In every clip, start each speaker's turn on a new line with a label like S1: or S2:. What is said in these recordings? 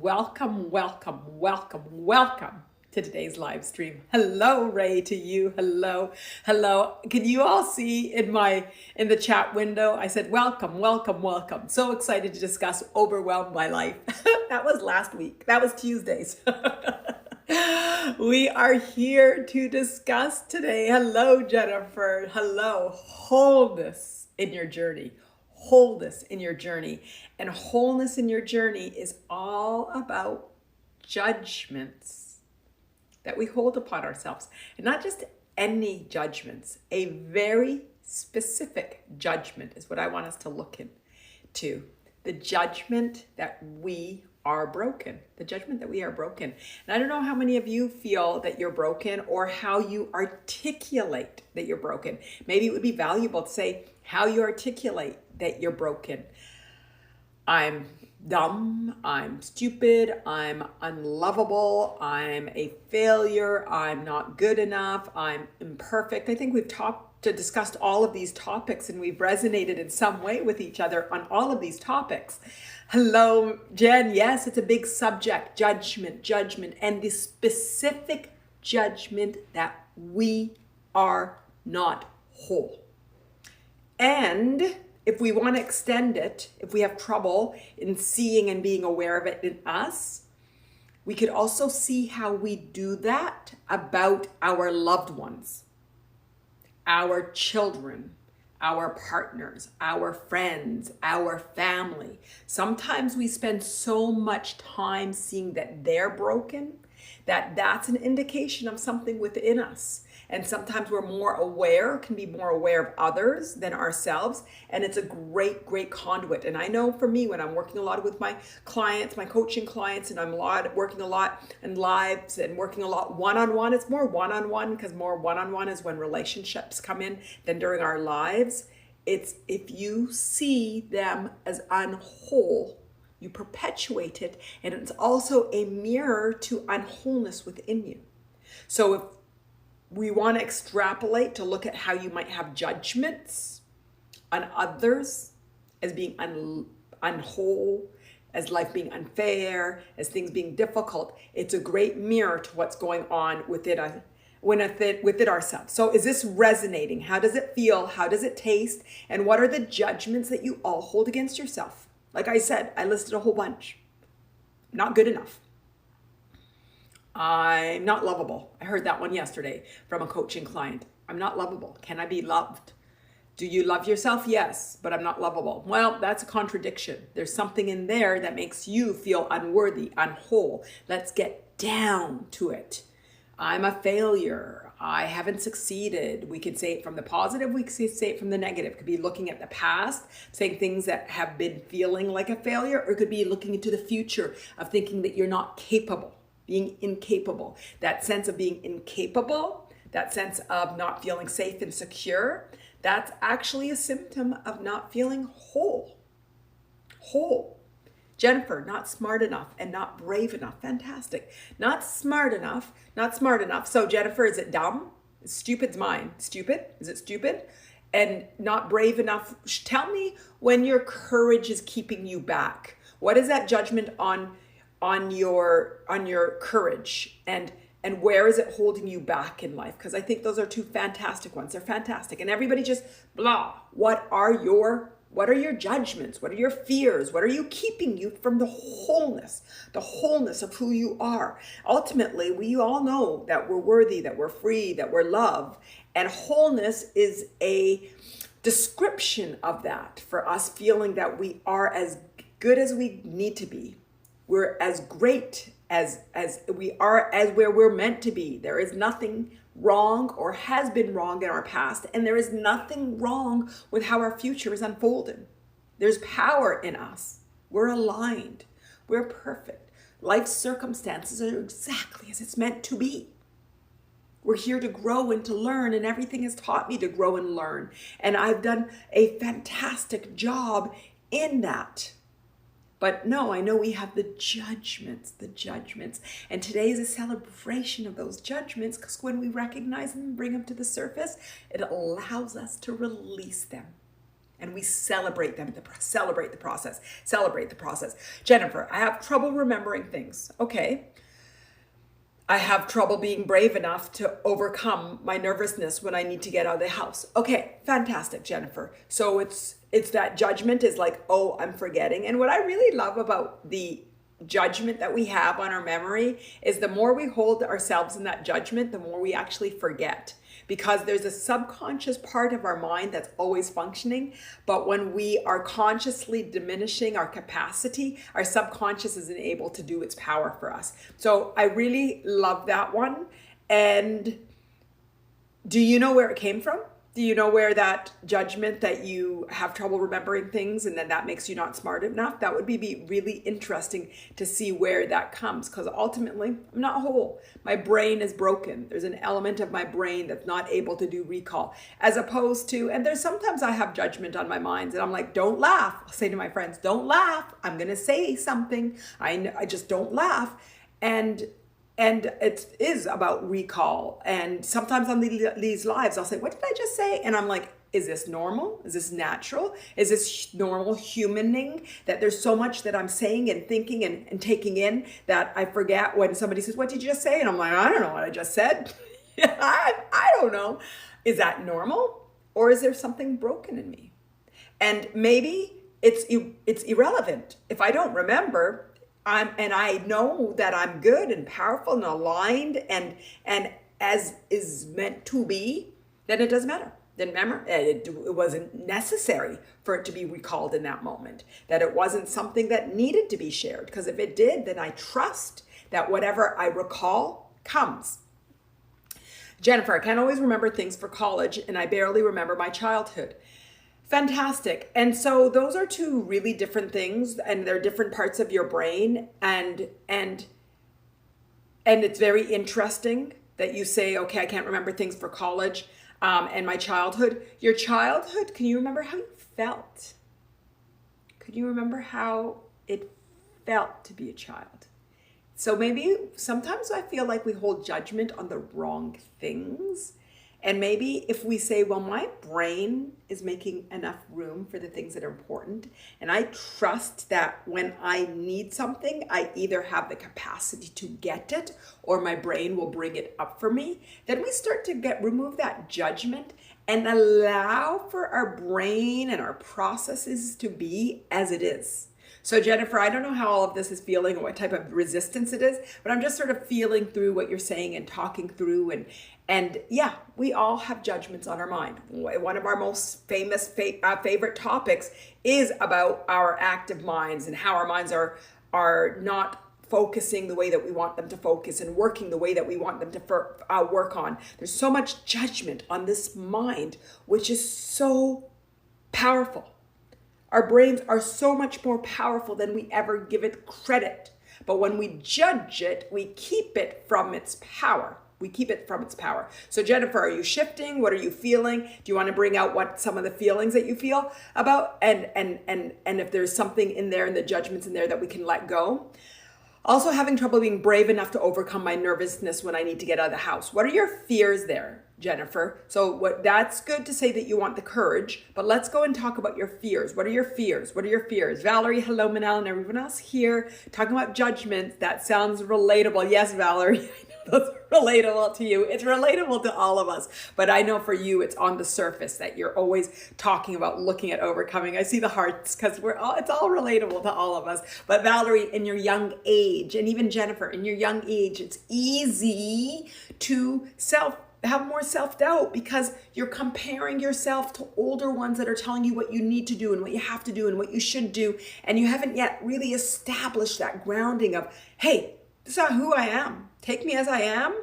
S1: Welcome, welcome, welcome, welcome to today's live stream. Hello, Ray, to you. Hello, hello. Can you all see in the chat window? I said, welcome, welcome, welcome. So excited to discuss overwhelmed by life. That was last week. That was Tuesdays. We are here to discuss today. Hello, Jennifer. Hello, wholeness in your journey. Wholeness in your journey. And wholeness in your journey is all about judgments that we hold upon ourselves. And not just any judgments, a very specific judgment is what I want us to look into. The judgment that we are broken. The judgment that we are broken. And I don't know how many of you feel that you're broken or how you articulate that you're broken. Maybe it would be valuable to say how you articulate that you're broken. I'm dumb, I'm stupid, I'm unlovable, I'm a failure, I'm not good enough, I'm imperfect. I think we've discussed all of these topics and we've resonated in some way with each other on all of these topics. Hello, Jen. Yes, it's a big subject, judgment, and the specific judgment that we are not whole. And if we want to extend it, if we have trouble in seeing and being aware of it in us, we could also see how we do that about our loved ones, our children, our partners, our friends, our family. Sometimes we spend so much time seeing that they're broken, that's an indication of something within us. And sometimes we're more aware, can be more aware of others than ourselves. And it's a great, great conduit. And I know for me, when I'm working a lot with my clients, my coaching clients, and I'm working a lot in lives and working a lot one-on-one, it's more one-on-one because more one-on-one is when relationships come in than during our lives. It's if you see them as unwhole, you perpetuate it. And it's also a mirror to unwholeness within you. So if we want to extrapolate to look at how you might have judgments on others as being unwhole, as life being unfair, as things being difficult. It's a great mirror to what's going on within ourselves. So is this resonating? How does it feel? How does it taste? And what are the judgments that you all hold against yourself? Like I said, I listed a whole bunch. Not good enough. I'm not lovable. I heard that one yesterday from a coaching client. I'm not lovable. Can I be loved? Do you love yourself? Yes, but I'm not lovable. Well, that's a contradiction. There's something in there that makes you feel unworthy, unwhole. Let's get down to it. I'm a failure. I haven't succeeded. We could say it from the positive. We could say it from the negative. It could be looking at the past, saying things that have been feeling like a failure, or it could be looking into the future of thinking that you're not capable. Being incapable, that sense of being incapable, that sense of not feeling safe and secure, that's actually a symptom of not feeling whole. Whole. Jennifer, not smart enough and not brave enough. Fantastic. Not smart enough, not smart enough. So Jennifer, is it dumb? Stupid's mine. Stupid? Is it stupid? And not brave enough. Tell me when your courage is keeping you back. What is that judgment on your courage, and where is it holding you back in life? Because I think those are two fantastic ones. They're fantastic. And everybody just blah. What are your judgments? What are your fears? What are you keeping you from the wholeness of who you are? Ultimately, we all know that we're worthy, that we're free, that we're loved. And wholeness is a description of that, for us feeling that we are as good as we need to be. We're as great as we are, as where we're meant to be. There is nothing wrong or has been wrong in our past, and there is nothing wrong with how our future is unfolding. There's power in us. We're aligned. We're perfect. Life's circumstances are exactly as it's meant to be. We're here to grow and to learn, and everything has taught me to grow and learn. And I've done a fantastic job in that. But no, I know we have the judgments. And today is a celebration of those judgments, because when we recognize them and bring them to the surface, it allows us to release them. and we celebrate them, celebrate the process, celebrate the process. Jennifer, I have trouble remembering things. Okay. I have trouble being brave enough to overcome my nervousness when I need to get out of the house. Okay, fantastic, Jennifer. So it's that judgment is like, oh, I'm forgetting. And what I really love about the judgment that we have on our memory is the more we hold ourselves in that judgment, the more we actually forget. Because there's a subconscious part of our mind that's always functioning. But when we are consciously diminishing our capacity, our subconscious isn't able to do its power for us. So I really love that one. And do you know where it came from? Do you know where that judgment that you have trouble remembering things and then that makes you not smart enough? That would be really interesting to see where that comes, because ultimately I'm not whole. My brain is broken. There's an element of my brain that's not able to do recall, as opposed to, and there's sometimes I have judgment on my mind and I'm like, don't laugh. I'll say to my friends, don't laugh. I'm going to say something. I just don't laugh. And it is about recall. And sometimes on these lives, I'll say, what did I just say? And I'm like, is this normal? Is this natural? Is this normal humaning? That there's so much that I'm saying and thinking and taking in that I forget when somebody says, what did you just say? And I'm like, I don't know what I just said. I don't know. Is that normal? Or is there something broken in me? And maybe it's irrelevant. If I don't remember, and I know that I'm good and powerful and aligned and as is meant to be, then it doesn't matter. Then remember, it wasn't necessary for it to be recalled in that moment, that it wasn't something that needed to be shared. Because if it did, then I trust that whatever I recall comes. Jennifer, I can't always remember things for college and I barely remember my childhood. Fantastic. And so those are two really different things, and they're different parts of your brain. And it's very interesting that you say, okay, I can't remember things for college and my childhood. Your childhood, can you remember how you felt? Could you remember how it felt to be a child? So maybe sometimes I feel like we hold judgment on the wrong things. And maybe if we say, well, my brain is making enough room for the things that are important, and I trust that when I need something, I either have the capacity to get it or my brain will bring it up for me, then we start to remove that judgment and allow for our brain and our processes to be as it is. So Jennifer, I don't know how all of this is feeling or what type of resistance it is, but I'm just sort of feeling through what you're saying and talking through. And yeah, we all have judgments on our mind. One of our most famous favorite topics is about our active minds and how our minds are not focusing the way that we want them to focus and working the way that we want them to work on. There's so much judgment on this mind, which is so powerful. Our brains are so much more powerful than we ever give it credit. But when we judge it, we keep it from its power. We keep it from its power. So Jennifer, are you shifting? What are you feeling? Do you want to bring out what some of the feelings that you feel about? And if there's something in there and the judgments in there that we can let go? Also having trouble being brave enough to overcome my nervousness when I need to get out of the house. What are your fears there, Jennifer? So that's good to say that you want the courage, but let's go and talk about your fears. What are your fears? What are your fears? Valerie, hello, Manal, and everyone else here talking about judgment. That sounds relatable. Yes, Valerie, I know that's relatable to you. It's relatable to all of us, but I know for you, it's on the surface that you're always talking about looking at overcoming. I see the hearts because it's all relatable to all of us. But Valerie, in your young age, and even Jennifer, in your young age, it's easy to have more self-doubt because you're comparing yourself to older ones that are telling you what you need to do and what you have to do and what you should do. And you haven't yet really established that grounding of, hey, this is not who I am. Take me as I am.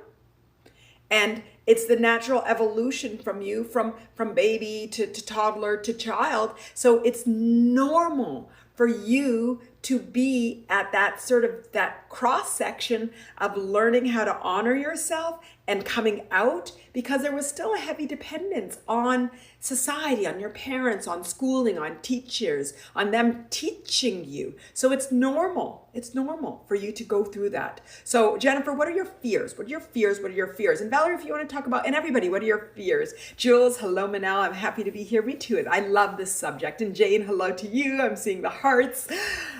S1: And it's the natural evolution from you, from baby to toddler to child. So it's normal for you to be at that sort of that cross section of learning how to honor yourself and coming out, because there was still a heavy dependence on society, on your parents, on schooling, on teachers, on them teaching you. So it's normal. It's normal for you to go through that. So Jennifer, what are your fears? What are your fears? What are your fears? And Valerie, if you want to talk about, and everybody, what are your fears? Jules, hello, Manal. I'm happy to be here. Me too. I love this subject. And Jane, hello to you. I'm seeing the hearts.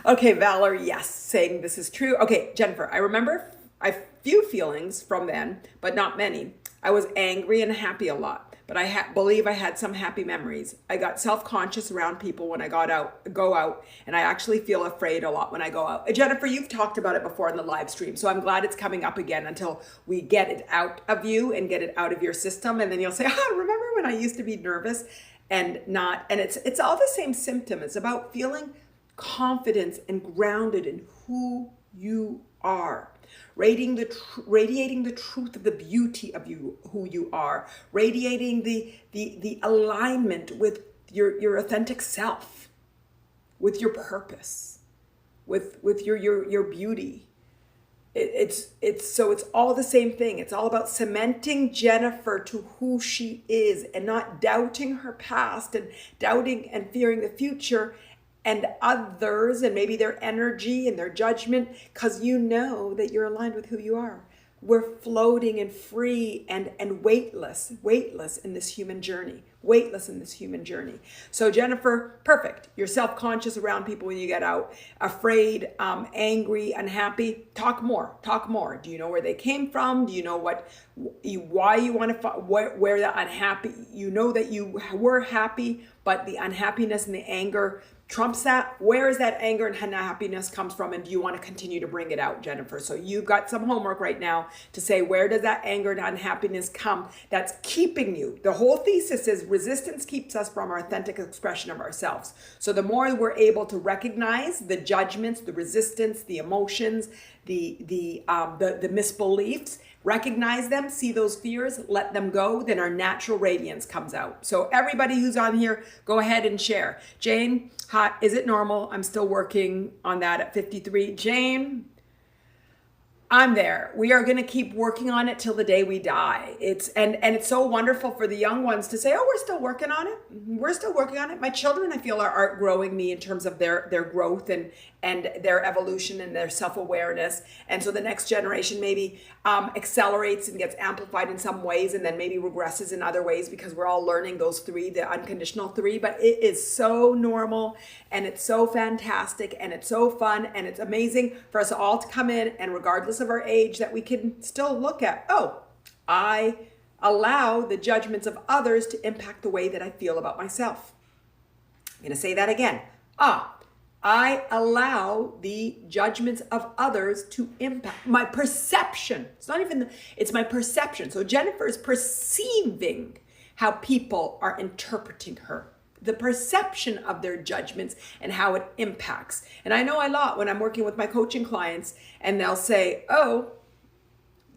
S1: Okay, Valerie, yes, saying this is true. Okay, Jennifer, I remember I few feelings from then, but not many. I was angry and happy a lot, but I believe I had some happy memories. I got self-conscious around people when I go out, and I actually feel afraid a lot when I go out. Jennifer, you've talked about it before in the live stream, so I'm glad it's coming up again until we get it out of you and get it out of your system, and then you'll say, remember when I used to be nervous and not, and it's all the same symptom. It's about feeling confidence and grounded in who you are. Radiating the truth of the beauty of you, who you are, radiating the alignment with your authentic self, with your purpose, with your beauty. So it's all the same thing. It's all about cementing Jennifer to who she is and not doubting her past and doubting and fearing the future and others and maybe their energy and their judgment, because you know that you're aligned with who you are. We're floating and free and weightless in this human journey, So Jennifer, perfect. You're self-conscious around people when you get out, afraid, angry, unhappy. Talk more. Do you know where they came from? Do you know why you want to, where the unhappy, you know that you were happy, but the unhappiness and the anger trumps that? Where is that anger and unhappiness comes from? And do you want to continue to bring it out, Jennifer? So you've got some homework right now to say, where does that anger and unhappiness come that's keeping you? The whole thesis is resistance keeps us from our authentic expression of ourselves. So the more we're able to recognize the judgments, the resistance, the emotions, the misbeliefs, recognize them, see those fears, let them go, then our natural radiance comes out. So everybody who's on here, go ahead and share. Jane, hi, is it normal? I'm still working on that at 53. Jane, I'm there. We are going to keep working on it till the day we die. It's so wonderful for the young ones to say, oh, we're still working on it. We're still working on it. My children, I feel, are outgrowing me in terms of their growth and their evolution and their self-awareness. And so the next generation maybe accelerates and gets amplified in some ways and then maybe regresses in other ways, because we're all learning those three, the unconditional three. But it is so normal and it's so fantastic and it's so fun and it's amazing for us all to come in, and regardless of our age, that we can still look at, oh, I allow the judgments of others to impact the way that I feel about myself. I'm going to say that again. I allow the judgments of others to impact my perception. It's my perception. So Jennifer is perceiving how people are interpreting her, the perception of their judgments and how it impacts. And I know a lot when I'm working with my coaching clients and they'll say, oh,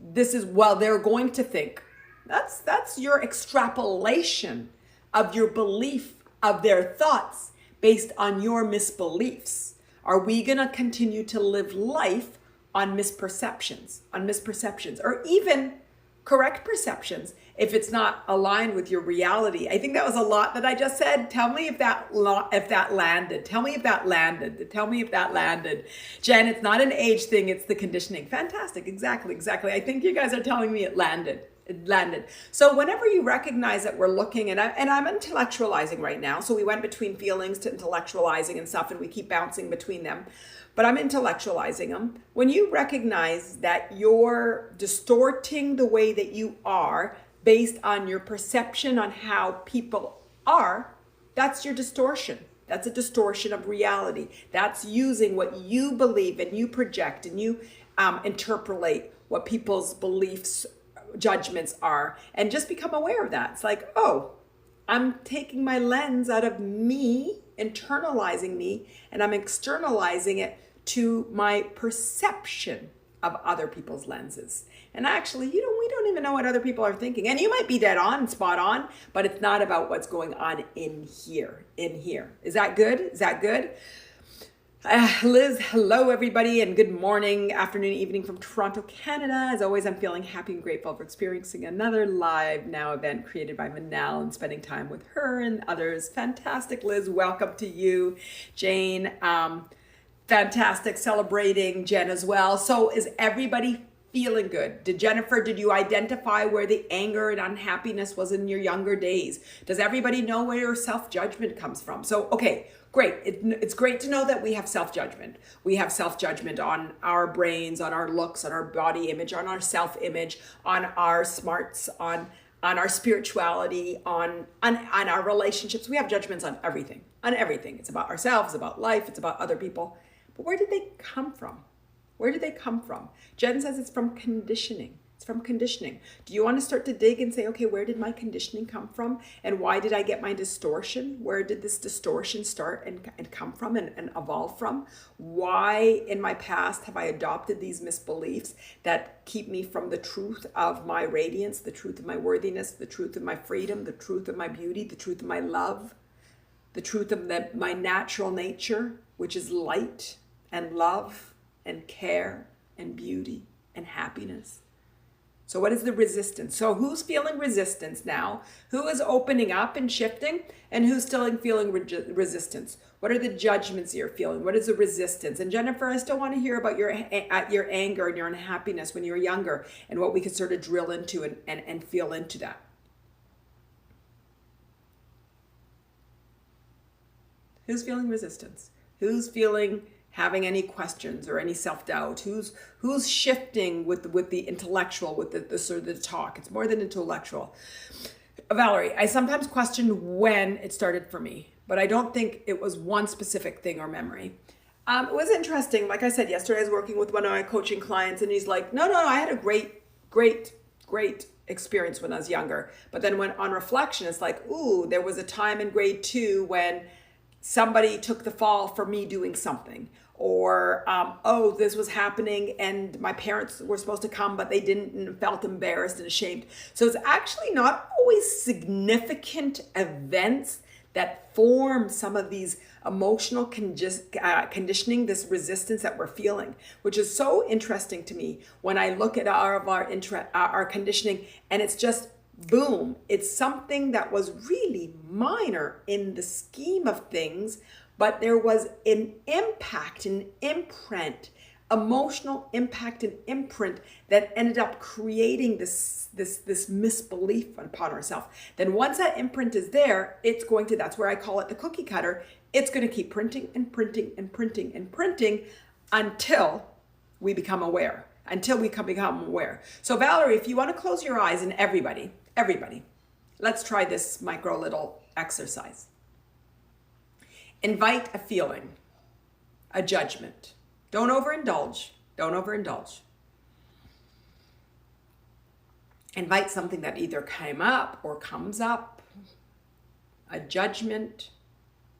S1: this is, well, they're going to think. That's your extrapolation of your belief of their thoughts based on your misbeliefs. Are we going to continue to live life on misperceptions, or even correct perceptions if it's not aligned with your reality? I think that was a lot that I just said. Tell me if that landed. Tell me if that landed. Jen, it's not an age thing, it's the conditioning. Fantastic. Exactly. I think you guys are telling me it landed. So whenever you recognize that we're looking, and I'm intellectualizing right now. So we went between feelings to intellectualizing and stuff, and we keep bouncing between them. But I'm intellectualizing them. When you recognize that you're distorting the way that you are based on your perception on how people are, that's your distortion. That's a distortion of reality. That's using what you believe and you project and you interpolate what people's beliefs, judgments are, and just become aware of that. It's like, oh, I'm taking my lens out of me, internalizing me, and I'm externalizing it to my perception of other people's lenses. And actually, we don't even know what other people are thinking. And you might be dead on, spot on, but it's not about what's going on in here. Is that good? Liz, hello everybody, and good morning, afternoon, evening from Toronto, Canada. As always, I'm feeling happy and grateful for experiencing another live now event created by Manal and spending time with her and others. Fantastic, Liz. Welcome to you. Jane, fantastic, celebrating Jen as well. So is everybody feeling good? Did you identify where the anger and unhappiness was in your younger days? Does everybody know where your self-judgment comes from? So, okay, great. It's great to know that we have self-judgment. We have self-judgment on our brains, on our looks, on our body image, on our self-image, on our smarts, on our spirituality, on our relationships. We have judgments on everything, It's about ourselves, it's about life, it's about other people. But where did they come from? Where did they come from? Jen says it's from conditioning. It's from conditioning. Do you want to start to dig and say, okay, where did my conditioning come from? And why did I get my distortion? Where did this distortion start and come from and evolve from? Why in my past have I adopted these misbeliefs that keep me from the truth of my radiance, the truth of my worthiness, the truth of my freedom, the truth of my beauty, the truth of my love, the truth of my natural nature, which is light and love and care and beauty and happiness. So what is the resistance? So who's feeling resistance now? Who is opening up and shifting? And who's still feeling resistance? What are the judgments you're feeling? What is the resistance? And Jennifer, I still want to hear about your anger and your unhappiness when you were younger and what we could sort of drill into and feel into that. Who's feeling resistance? Who's feeling having any questions or any self-doubt? Who's shifting with the intellectual, with the sort of the talk? It's more than intellectual. Valerie, I sometimes question when it started for me, but I don't think it was one specific thing or memory. It was interesting. Like I said, yesterday I was working with one of my coaching clients and he's like, no, I had a great experience when I was younger. But then when on reflection, it's like, ooh, there was a time in grade 2 when somebody took the fall for me doing something, or oh, this was happening and my parents were supposed to come but they didn't and felt embarrassed and ashamed. So it's actually not always significant events that form some of these emotional conditioning, this resistance that we're feeling, which is so interesting to me when I look at our conditioning, and it's just boom, it's something that was really minor in the scheme of things, but there was an impact, an imprint, emotional impact and imprint that ended up creating this misbelief upon ourselves. Then once that imprint is there, that's where I call it the cookie cutter. It's going to keep printing and printing and printing and printing until we become aware. Become aware. So Valerie, if you want to close your eyes, and everybody, let's try this micro little exercise. Invite a feeling, a judgment. Don't overindulge. Invite something that either came up or comes up. A judgment,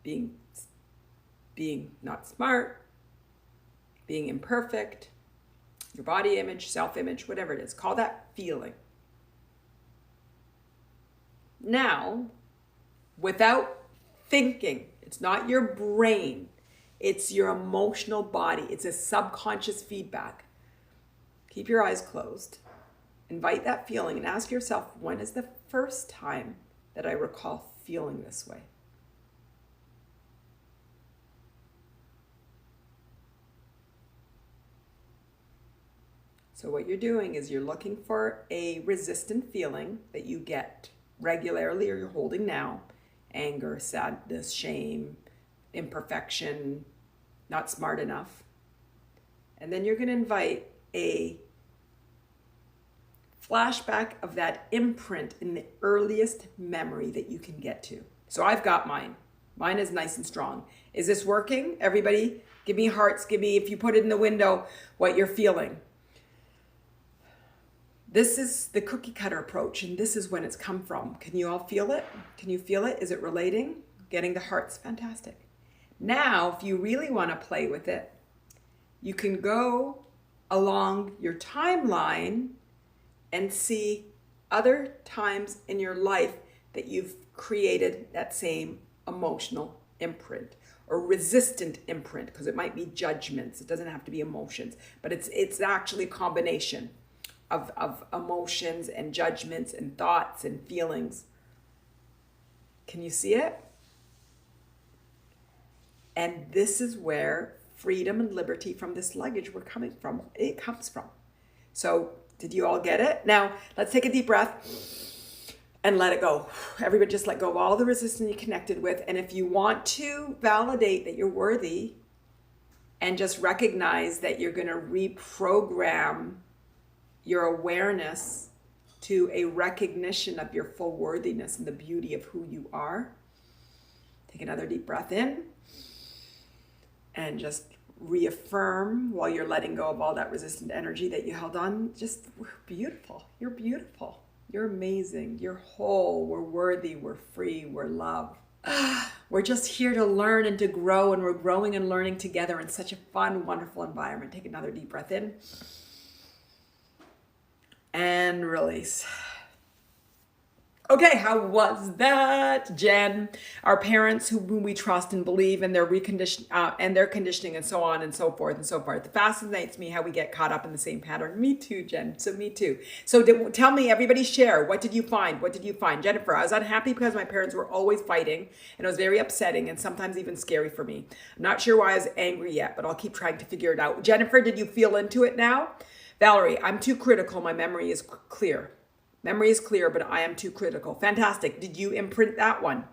S1: being not smart, being imperfect, your body image, self-image, whatever it is. Call that feeling. Now, without thinking, it's not your brain, it's your emotional body. It's a subconscious feedback. Keep your eyes closed. Invite that feeling and ask yourself, when is the first time that I recall feeling this way? So what you're doing is you're looking for a resistant feeling that you get regularly or you're holding now. Anger, sadness, shame, imperfection, not smart enough. And then you're going to invite a flashback of that imprint in the earliest memory that you can get to. So I've got mine. Mine is nice and strong. Is this working? Everybody, give me hearts. Give me, if you put it in the window, what you're feeling. This is the cookie cutter approach, and this is when it's come from. Can you all feel it? Can you feel it? Is it relating? Getting the hearts, fantastic. Now, if you really want to play with it, you can go along your timeline and see other times in your life that you've created that same emotional imprint or resistant imprint, because it might be judgments. It doesn't have to be emotions, but it's actually a combination of emotions and judgments and thoughts and feelings. Can you see it? And this is where freedom and liberty from this luggage we're coming from. It comes from. So did you all get it? Now let's take a deep breath and let it go. Everybody just let go of all the resistance you connected with. And if you want to validate that you're worthy and just recognize that you're going to reprogram your awareness to a recognition of your full worthiness and the beauty of who you are, take another deep breath in and just reaffirm while you're letting go of all that resistant energy that you held on. Just, we're beautiful. You're beautiful. You're amazing. You're whole. We're worthy. We're free. We're love. We're just here to learn and to grow, and we're growing and learning together in such a fun, wonderful environment. Take another deep breath in and release. Okay, how was that, Jen? Our parents whom we trust and believe in their their conditioning and so on and so forth and so forth. It fascinates me how we get caught up in the same pattern. Me too, Jen. So me too. So tell me, everybody share. What did you find? What did you find? Jennifer, I was unhappy because my parents were always fighting, and it was very upsetting and sometimes even scary for me. I'm not sure why I was angry yet, but I'll keep trying to figure it out. Jennifer, did you feel into it now? Valerie, I'm too critical. My memory is clear. Memory is clear, but I am too critical. Fantastic. Did you imprint that one?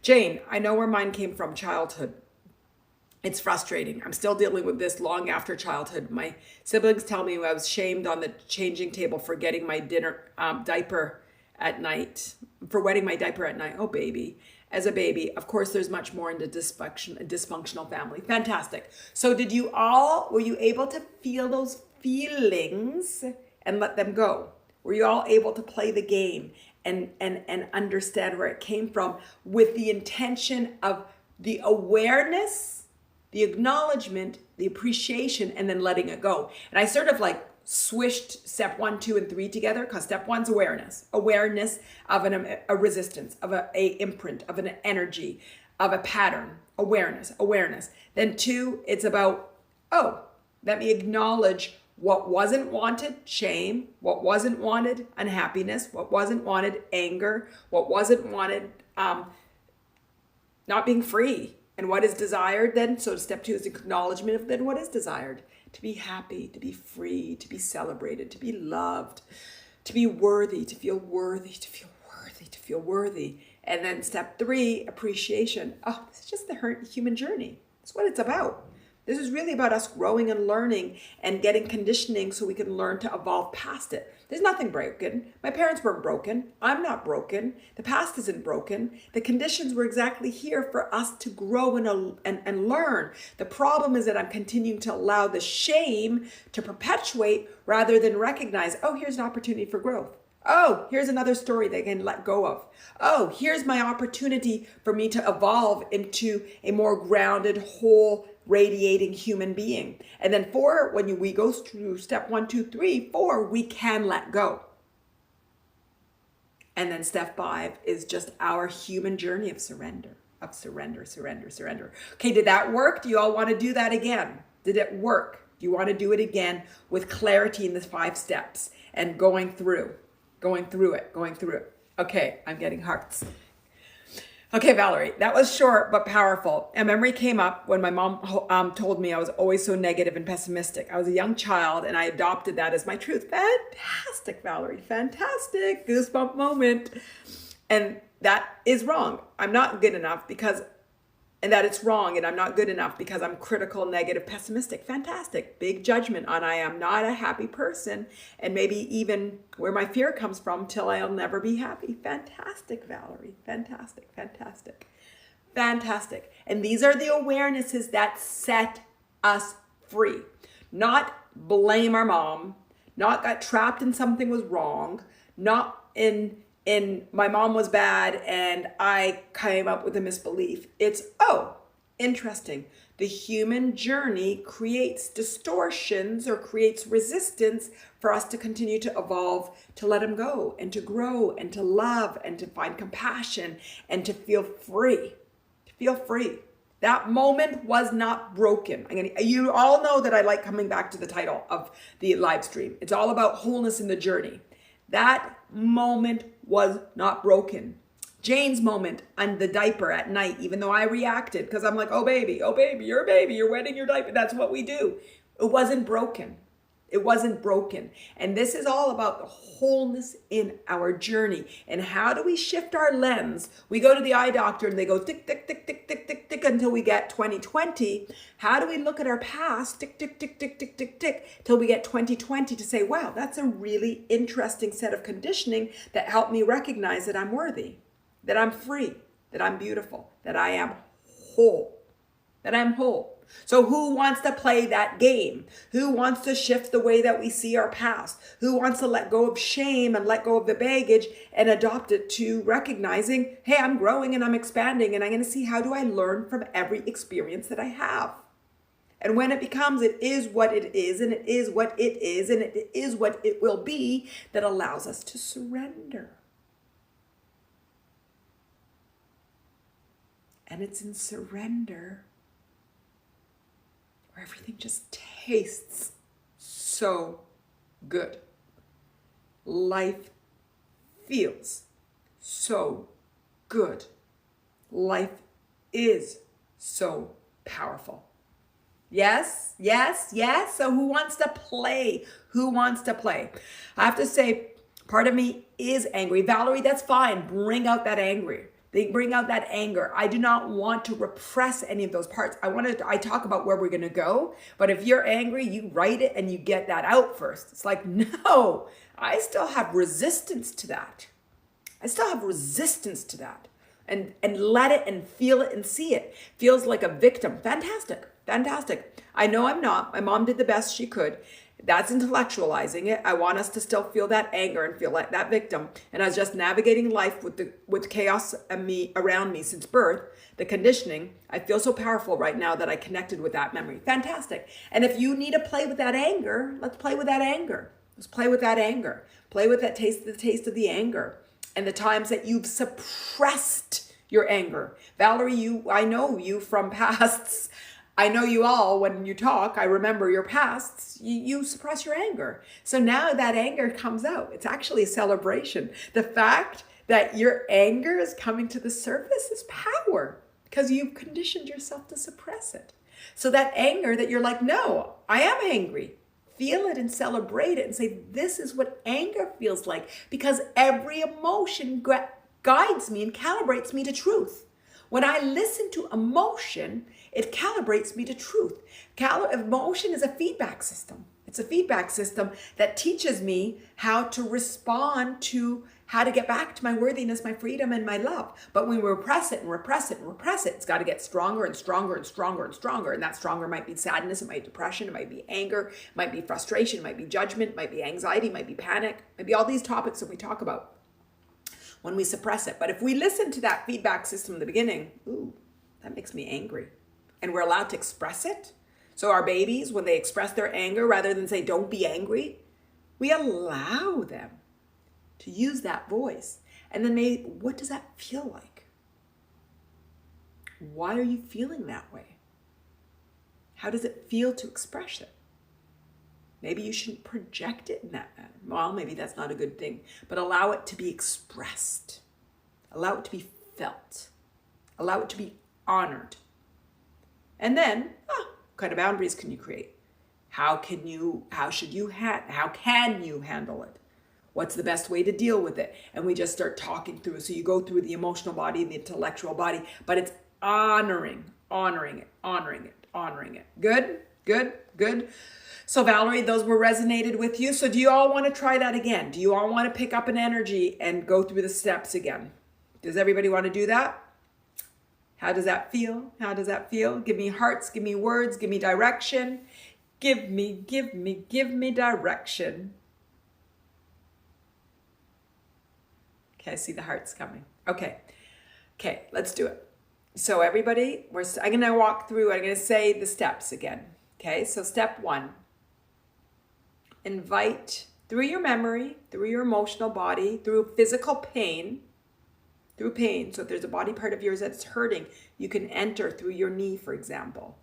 S1: Jane, I know where mine came from, childhood. It's frustrating. I'm still dealing with this long after childhood. My siblings tell me I was shamed on the changing table for getting my diaper at night, for wetting my diaper at night. Oh, baby. As a baby, of course, there's much more into dysfunctional family. Fantastic. So were you able to feel those feelings and let them go? Were you all able to play the game and understand where it came from with the intention of the awareness, the acknowledgement, the appreciation, and then letting it go? And I sort of like swished step 1, 2, and 3 together, because step 1's awareness of a resistance, of a imprint, of an energy, of a pattern, awareness. Then 2, it's about, let me acknowledge what wasn't wanted, shame, what wasn't wanted, unhappiness, what wasn't wanted, anger, what wasn't wanted, not being free, and what is desired then. So step 2 is acknowledgement of then what is desired. To be happy, to be free, to be celebrated, to be loved, to be worthy, to feel worthy, to feel worthy, to feel worthy. And then step 3, appreciation. Oh, this is just the human journey. That's what it's about. This is really about us growing and learning and getting conditioning so we can learn to evolve past it. There's nothing broken. My parents weren't broken. I'm not broken. The past isn't broken. The conditions were exactly here for us to grow and learn. The problem is that I'm continuing to allow the shame to perpetuate rather than recognize, here's an opportunity for growth. Here's another story that I can let go of. Here's my opportunity for me to evolve into a more grounded, whole, radiating human being. And then 4, when we go through step 1, 2, 3, 4, we can let go. And then step 5 is just our human journey of surrender. Okay, did that work? Do you all want to do that again? Did it work? Do you want to do it again with clarity in the 5 steps and going through it? Okay, I'm getting hearts. Okay, Valerie, that was short but powerful. A memory came up when my mom told me I was always so negative and pessimistic. I was a young child and I adopted that as my truth. Fantastic, Valerie, fantastic. Goosebump moment. And that is wrong. I'm not good enough and that it's wrong and I'm not good enough because I'm critical, negative, pessimistic. Fantastic. Big judgment on I am not a happy person, and maybe even where my fear comes from till I'll never be happy. Fantastic, Valerie. Fantastic. And these are the awarenesses that set us free. Not blame our mom, not got trapped in something was wrong, not in my mom was bad and I came up with a misbelief. It's, interesting. The human journey creates distortions or creates resistance for us to continue to evolve, to let them go and to grow and to love and to find compassion and to feel free. That moment was not broken. You all know that I like coming back to the title of the live stream. It's all about wholeness in the journey. That moment was not broken. Jane's moment on the diaper at night, even though I reacted because I'm like, oh baby, you're a baby, you're wetting your diaper. That's what we do. It wasn't broken. It wasn't broken. And this is all about the wholeness in our journey. And how do we shift our lens? We go to the eye doctor and they go tick, tick, tick, tick, tick, tick, tick until we get 2020. How do we look at our past, tick, tick, tick, tick, tick, tick, tick, till we get 2020 to say, wow, that's a really interesting set of conditioning that helped me recognize that I'm worthy, that I'm free, that I'm beautiful, that I am whole, that I'm whole. So who wants to play that game? Who wants to shift the way that we see our past? Who wants to let go of shame and let go of the baggage and adopt it to recognizing, hey, I'm growing and I'm expanding and I'm going to see how do I learn from every experience that I have? And when it becomes, it is what it is, and it is what it is, and it is what it will be, that allows us to surrender. And it's in surrender where everything just tastes so good. Life feels so good. Life is so powerful. Yes, yes, yes. So who wants to play? Who wants to play? I have to say, part of me is angry. Valerie, that's fine. Bring out that angry. They bring out that anger. I do not want to repress any of those parts. I talk about where we're going to go, but if you're angry, you write it and you get that out first. It's like, no, I still have resistance to that. I still have resistance to that. And let it and feel it and see it. Feels like a victim. Fantastic. Fantastic. I know I'm not. My mom did the best she could. That's intellectualizing it. I want us to still feel that anger and feel like that victim. And I was just navigating life with chaos and me around me since birth, the conditioning. I feel so powerful right now that I connected with that memory. Fantastic. And if you need to play with that anger, let's play with that anger. Let's play with that anger. Play with that taste of the anger and the times that you've suppressed your anger. Valerie, I know you from pasts. I know you all, when you talk, I remember your pasts, you suppress your anger. So now that anger comes out. It's actually a celebration. The fact that your anger is coming to the surface is power because you've conditioned yourself to suppress it. So that anger that you're like, no, I am angry. Feel it and celebrate it and say, this is what anger feels like, because every emotion guides me and calibrates me to truth. When I listen to emotion, it calibrates me to truth. Emotion is a feedback system. It's a feedback system that teaches me how to respond to how to get back to my worthiness, my freedom, and my love. But when we repress it and repress it and repress it, it's got to get stronger and stronger and stronger and stronger. And that stronger might be sadness, it might be depression, it might be anger, it might be frustration, it might be judgment, it might be anxiety, it might be panic, it might be all these topics that we talk about when we suppress it. But if we listen to that feedback system in the beginning, ooh, that makes me angry. And we're allowed to express it. So our babies, when they express their anger, rather than say, don't be angry, we allow them to use that voice. And then maybe, what does that feel like? Why are you feeling that way? How does it feel to express it? Maybe you shouldn't project it in that manner. Well, maybe that's not a good thing, but allow it to be expressed. Allow it to be felt. Allow it to be honored. And then, what kind of boundaries can you create? How can you handle it? What's the best way to deal with it? And we just start talking through it. So you go through the emotional body, the intellectual body, but it's honoring it. Good. So Valerie, those were resonated with you. So do you all want to try that again? Do you all want to pick up an energy and go through the steps again? Does everybody want to do that? How does that feel? Give me hearts, give me words, give me direction. Give me direction. Okay, I see the hearts coming. Okay, let's do it. So everybody, I'm going to walk through, I'm going to say the steps again. Okay, so step 1, invite through your memory, through your emotional body, through physical pain, through pain. So if there's a body part of yours that's hurting, you can enter through your knee, for example,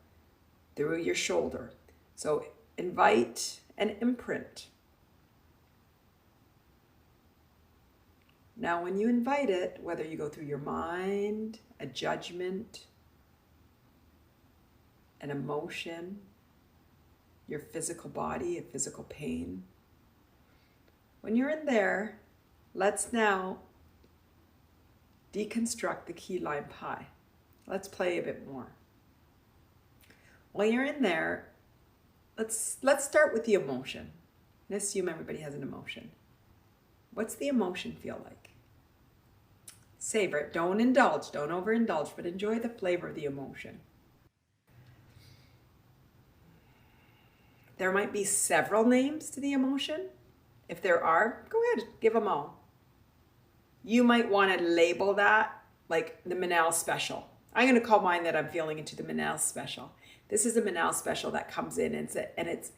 S1: through your shoulder. So invite and imprint. Now, when you invite it, whether you go through your mind, a judgment, an emotion, your physical body, a physical pain, when you're in there, let's now deconstruct the key lime pie. Let's play a bit more. While you're in there, let's start with the emotion. Let's assume everybody has an emotion. What's the emotion feel like? Savor it. Don't indulge. Don't overindulge, but enjoy the flavor of the emotion. There might be several names to the emotion. If there are, go ahead, give them all. You might want to label that like the Manal special. I'm going to call mine that I'm feeling into the Manal special. This is a Manal special that comes in and it's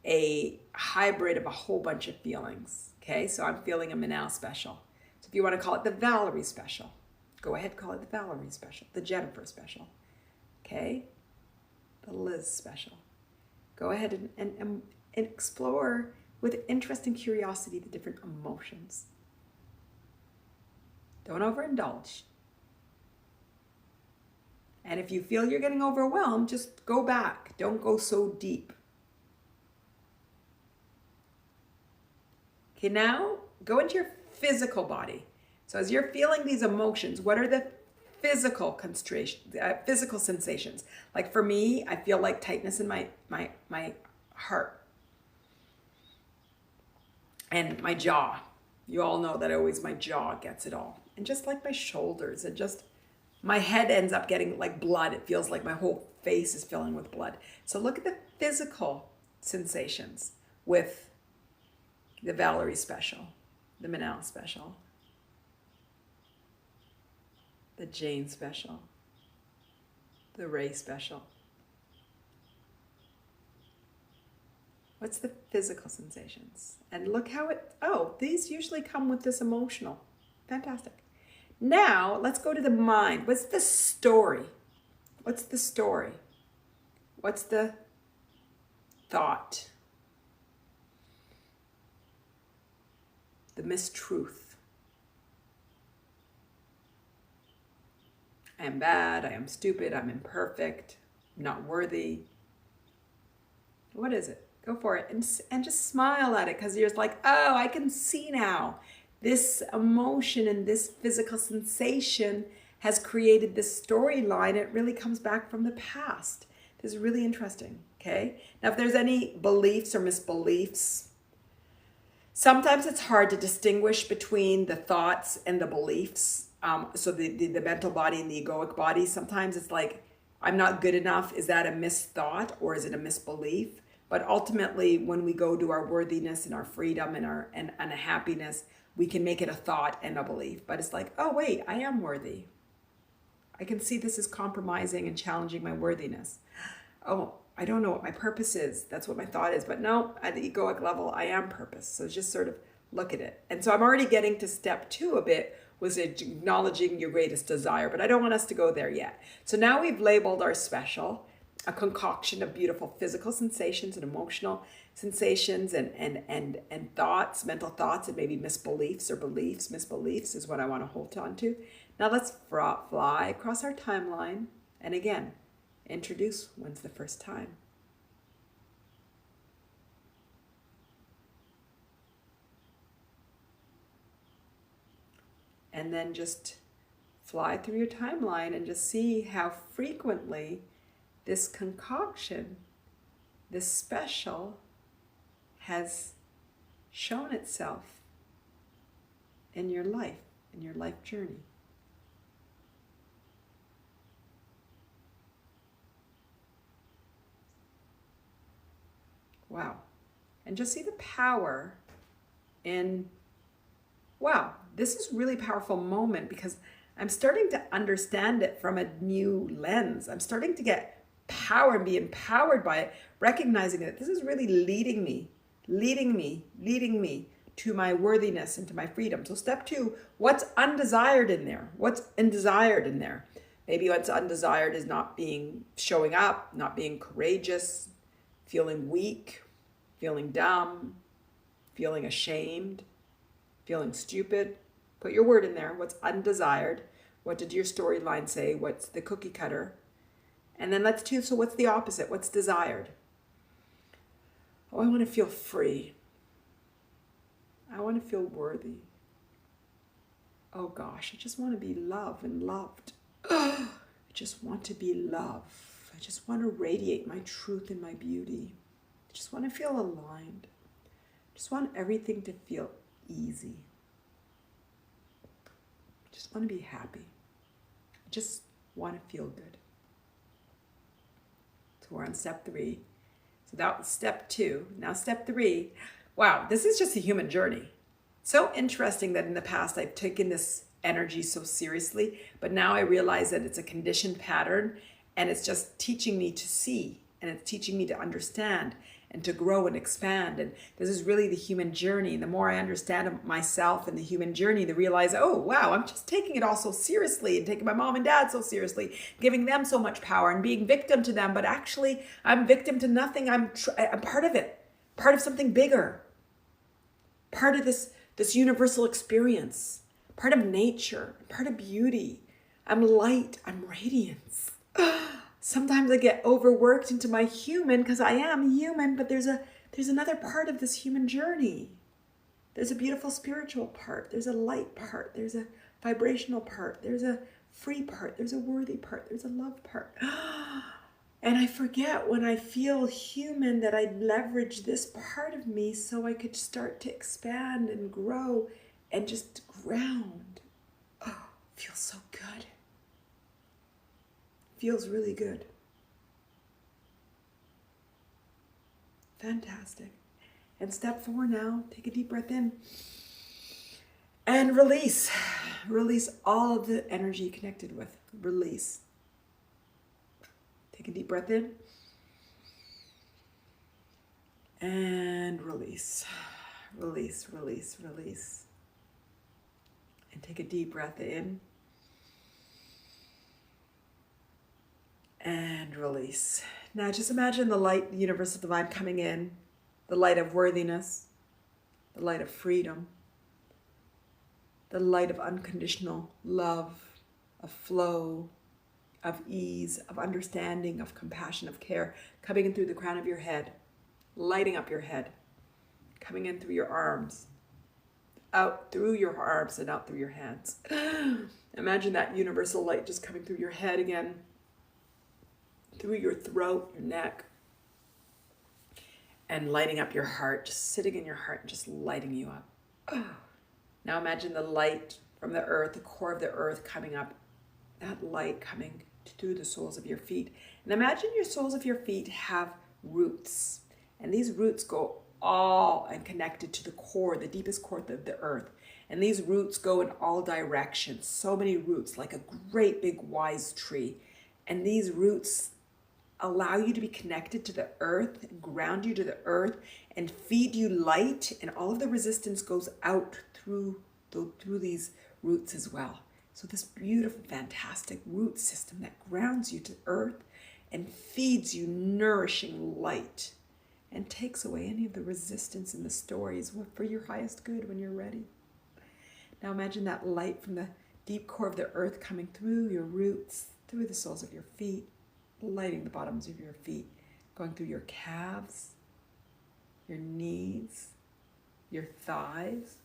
S1: a hybrid of a whole bunch of feelings. Okay, so I'm feeling a Manal special. So if you want to call it the Valerie special, go ahead, call it the Valerie special, the Jennifer special. Okay, the Liz special. Go ahead and explore with interest and curiosity the different emotions. Don't overindulge. And if you feel you're getting overwhelmed, just go back. Don't go so deep. Okay, now go into your physical body. So as you're feeling these emotions, what are the physical physical sensations? Like for me, I feel like tightness in my heart and my jaw. You all know that always my jaw gets it all. And just like my shoulders, and just my head ends up getting like blood. It feels like my whole face is filling with blood. So look at the physical sensations with the Valerie special, the Manal special, the Jane special, the Ray special. What's the physical sensations? And look how these usually come with this emotional. Fantastic. Now, let's go to the mind. What's the story? What's the story? What's the thought? The mistruth. I am bad, I am stupid, I'm imperfect, I'm not worthy. What is it? Go for it and just smile at it, because you're just like, oh, I can see now. This emotion and this physical sensation has created this storyline. It really comes back from the past. This is really interesting, okay? Now, if there's any beliefs or misbeliefs, sometimes it's hard to distinguish between the thoughts and the beliefs. So the mental body and the egoic body, sometimes it's like, I'm not good enough. Is that a misthought or is it a misbelief? But ultimately, when we go to our worthiness and our freedom and a happiness, we can make it a thought and a belief. But it's like, oh, wait, I am worthy. I can see this is compromising and challenging my worthiness. Oh, I don't know what my purpose is. That's what my thought is. But no, at the egoic level, I am purpose. So just sort of look at it. And so I'm already getting to step 2 a bit, was acknowledging your greatest desire. But I don't want us to go there yet. So now we've labeled our special, a concoction of beautiful physical sensations and emotional sensations and thoughts, mental thoughts, and maybe misbeliefs or beliefs. Misbeliefs is what I want to hold on to. Now let's fly across our timeline. And again, introduce when's the first time. And then just fly through your timeline and just see how frequently this concoction, this special, has shown itself in your life journey. Wow. And just see the power in, wow, this is really powerful moment, because I'm starting to understand it from a new lens. I'm starting to get power and be empowered by it, recognizing that this is really leading me to my worthiness and to my freedom. So step 2, what's undesired in there? What's undesired in there? Maybe what's undesired is not showing up, not being courageous, feeling weak, feeling dumb, feeling ashamed, feeling stupid. Put your word in there. What's undesired? What did your storyline say? What's the cookie cutter? And then let's do, so what's the opposite? What's desired? Oh, I want to feel free. I want to feel worthy. Oh gosh, I just want to be loved and loved. I just want to be loved. I just want to radiate my truth and my beauty. I just want to feel aligned. I just want everything to feel easy. I just want to be happy. I just want to feel good. So we're on step 3. So that was step 2. Now step 3. Wow, this is just a human journey. So interesting that in the past I've taken this energy so seriously, but now I realize that it's a conditioned pattern, and it's just teaching me to see, and it's teaching me to understand and to grow and expand. And this is really the human journey. The more I understand myself and the human journey, the realize, oh wow, I'm just taking it all so seriously and taking my mom and dad so seriously, giving them so much power and being victim to them. But actually I'm victim to nothing. I'm part of it, part of something bigger, part of this universal experience, part of nature, part of beauty. I'm light, I'm radiance. Sometimes I get overworked into my human because I am human, but there's another part of this human journey. There's a beautiful spiritual part. There's a light part. There's a vibrational part. There's a free part. There's a worthy part. There's a love part. And I forget when I feel human that I leverage this part of me so I could start to expand and grow and just ground. Oh, feels so good. Feels really good. Fantastic. And step 4 now, take a deep breath in and release. Release all of the energy connected with. Release. Take a deep breath in and release. Release, release, release. And take a deep breath in and release. Now just imagine the light, the universal divine coming in, the light of worthiness, the light of freedom, the light of unconditional love, of flow, of ease, of understanding, of compassion, of care, coming in through the crown of your head, lighting up your head, coming in through your arms, out through your arms and out through your hands. Imagine that universal light just coming through your head again, through your throat, your neck, and lighting up your heart, just sitting in your heart and just lighting you up. Now imagine the light from the earth, the core of the earth coming up, that light coming through the soles of your feet. And imagine your soles of your feet have roots, and these roots go all and connected to the core, the deepest core of the earth. And these roots go in all directions, so many roots, like a great big wise tree. And these roots allow you to be connected to the earth, and ground you to the earth, and feed you light, and all of the resistance goes out through these roots as well. So this beautiful, fantastic root system that grounds you to earth and feeds you nourishing light and takes away any of the resistance in the stories for your highest good when you're ready. Now imagine that light from the deep core of the earth coming through your roots, through the soles of your feet, lighting the bottoms of your feet, going through your calves, your knees, your thighs,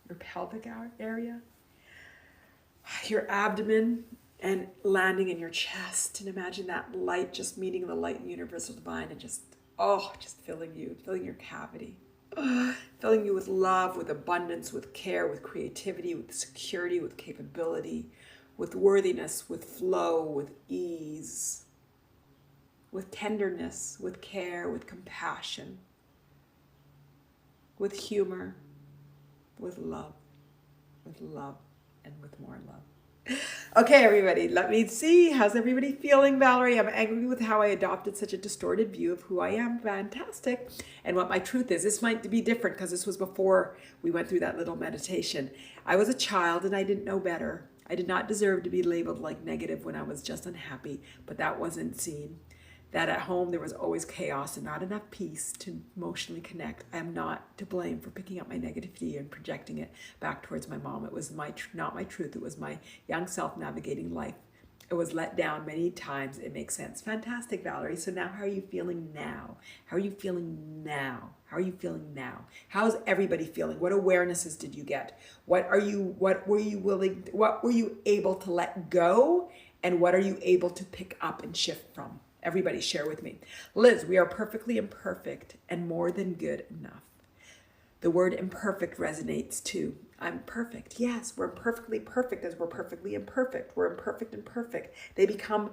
S1: your pelvic area, your abdomen, and landing in your chest. And imagine that light just meeting the light in universal divine and just filling you, filling your cavity, filling you with love, with abundance, with care, with creativity, with security, with capability, with worthiness, with flow, with ease, with tenderness, with care, with compassion, with humor, with love, and with more love. Okay, everybody, let me see. How's everybody feeling, Valerie? I'm angry with how I adopted such a distorted view of who I am. Fantastic. And what my truth is. This might be different because this was before we went through that little meditation. I was a child and I didn't know better. I did not deserve to be labeled like negative when I was just unhappy, but that wasn't seen. That at home there was always chaos and not enough peace to emotionally connect. I am not to blame for picking up my negativity and projecting it back towards my mom. It was not my truth. It was my young self navigating life. It was let down many times. It makes sense. Fantastic, Valerie. So now how are you feeling now? How are you feeling now? How are you feeling now? How's everybody feeling? What awarenesses did you get? What were you able to let go? And what are you able to pick up and shift from? Everybody share with me. Liz, we are perfectly imperfect and more than good enough. The word imperfect resonates too. I'm perfect. Yes, we're perfectly perfect as we're perfectly imperfect. We're imperfect and perfect. They become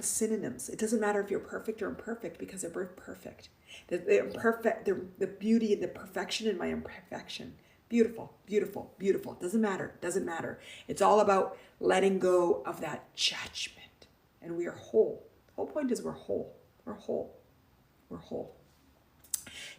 S1: synonyms. It doesn't matter if you're perfect or imperfect because they're both perfect. The beauty and the perfection in my imperfection. Beautiful, beautiful, beautiful. Doesn't matter. Doesn't matter. It's all about letting go of that judgment. And we are whole. The whole point is we're whole. We're whole. We're whole.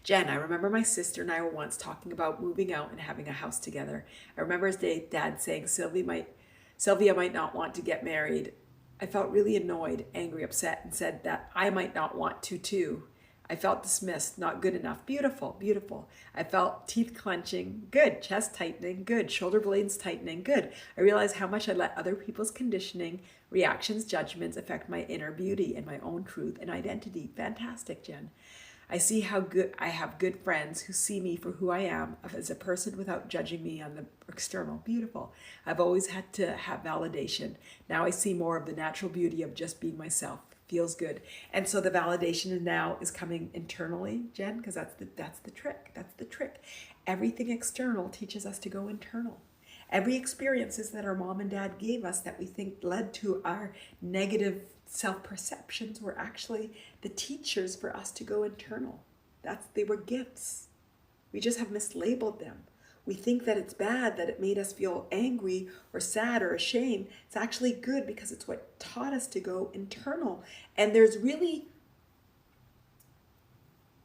S1: Jen, I remember my sister and I were once talking about moving out and having a house together. I remember his dad saying Sylvia might not want to get married. I felt really annoyed, angry, upset, and said that I might not want to too. I felt dismissed, not good enough. Beautiful, beautiful. I felt teeth clenching, good. Chest tightening, good. Shoulder blades tightening, good. I realized how much I let other people's conditioning, reactions, judgments affect my inner beauty and my own truth and identity. Fantastic, Jen. I see how good I have good friends who see me for who I am as a person without judging me on the external. Beautiful. I've always had to have validation. Now I see more of the natural beauty of just being myself. Feels good. And so the validation now is coming internally, Jen, because that's the trick. That's the trick. Everything external teaches us to go internal. Every experiences that our mom and dad gave us that we think led to our negative self-perceptions were actually the teachers for us to go internal. They were gifts. We just have mislabeled them. We think that it's bad, that it made us feel angry or sad or ashamed. It's actually good because it's what taught us to go internal. And there's really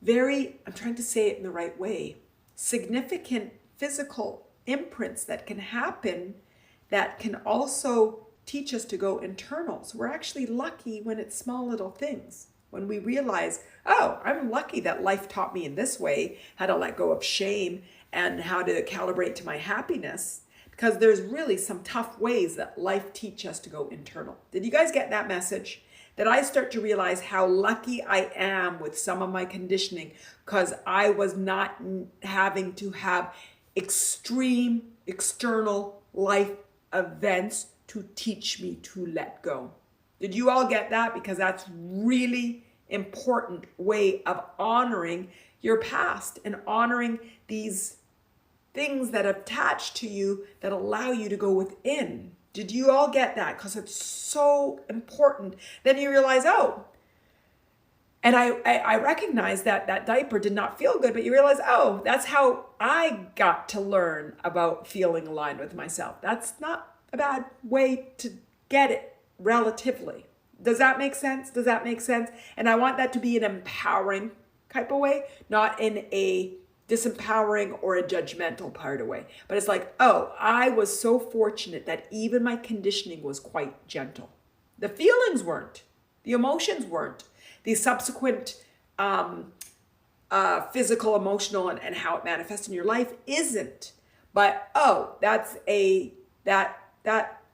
S1: I'm trying to say it in the right way, significant physical imprints that can happen that can also teach us to go internal. So we're actually lucky when it's small little things. When we realize, oh, I'm lucky that life taught me in this way, how to let go of shame and how to calibrate to my happiness, because there's really some tough ways that life teaches us to go internal. Did you guys get that message? That I start to realize how lucky I am with some of my conditioning because I was not having to have extreme external life events to teach me to let go. Did you all get that? Because that's really important way of honoring your past and honoring these things that attach to you that allow you to go within. Did you all get that? Because it's so important. Then you realize, oh, and I recognize that that diaper did not feel good, but you realize, oh, that's how I got to learn about feeling aligned with myself. That's not a bad way to get it relatively. Does that make sense? Does that make sense? And I want that to be an empowering type of way, not in a disempowering or a judgmental part of way. But it's like, oh, I was so fortunate that even my conditioning was quite gentle. The feelings weren't. The emotions weren't. The subsequent physical, emotional, and how it manifests in your life isn't. But, oh, that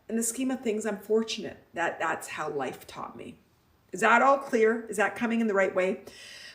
S1: in the scheme of things, I'm fortunate that that's how life taught me. Is that all clear? Is that coming in the right way?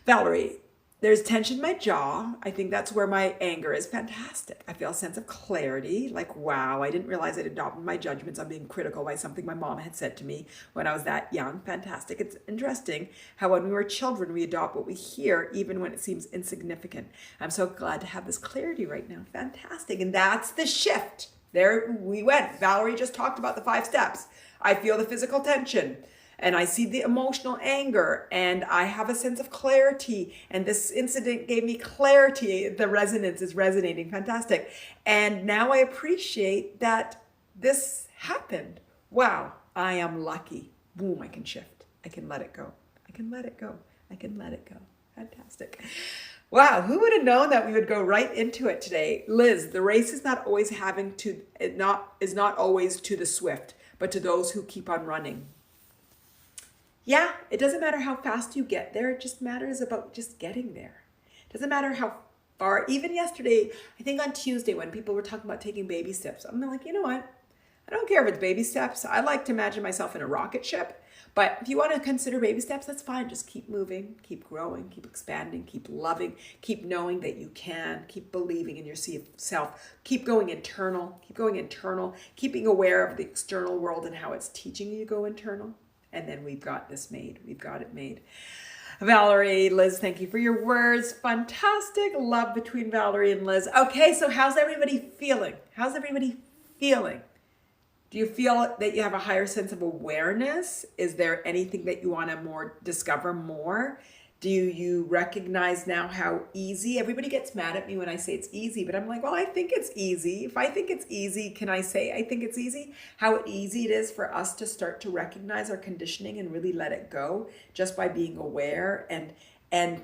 S1: Valerie, there's tension in my jaw. I think that's where my anger is. Fantastic. I feel a sense of clarity. Like, wow, I didn't realize I'd adopted my judgments on being critical by something my mom had said to me when I was that young. Fantastic. It's interesting how when we were children, we adopt what we hear, even when it seems insignificant. I'm so glad to have this clarity right now. Fantastic. And that's the shift. There we went. Valerie just talked about the 5 steps. I feel the physical tension. And I see the emotional anger, and I have a sense of clarity. And this incident gave me clarity. The resonance is resonating. Fantastic. And now I appreciate that this happened. Wow, I am lucky. Boom, I can shift. I can let it go. I can let it go. I can let it go. Fantastic. Wow, who would have known that we would go right into it today? Liz, the race is not always always to the swift, but to those who keep on running. Yeah, it doesn't matter how fast you get there. It just matters about just getting there. It doesn't matter how far. Even yesterday, I think on Tuesday, when people were talking about taking baby steps, I'm like, you know what? I don't care if it's baby steps. I like to imagine myself in a rocket ship. But if you want to consider baby steps, that's fine. Just keep moving, keep growing, keep expanding, keep loving, keep knowing that you can, keep believing in yourself, keep going internal, keeping aware of the external world and how it's teaching you to go internal. And then we've got this made. We've got it made. Valerie, Liz, thank you for your words. Fantastic love between Valerie and Liz. Okay, so how's everybody feeling? How's everybody feeling? Do you feel that you have a higher sense of awareness? Is there anything that you want to discover more? Do you recognize now how easy? Everybody gets mad at me when I say it's easy, but I'm like, well, I think it's easy. If I think it's easy, can I say I think it's easy? How easy it is for us to start to recognize our conditioning and really let it go just by being aware and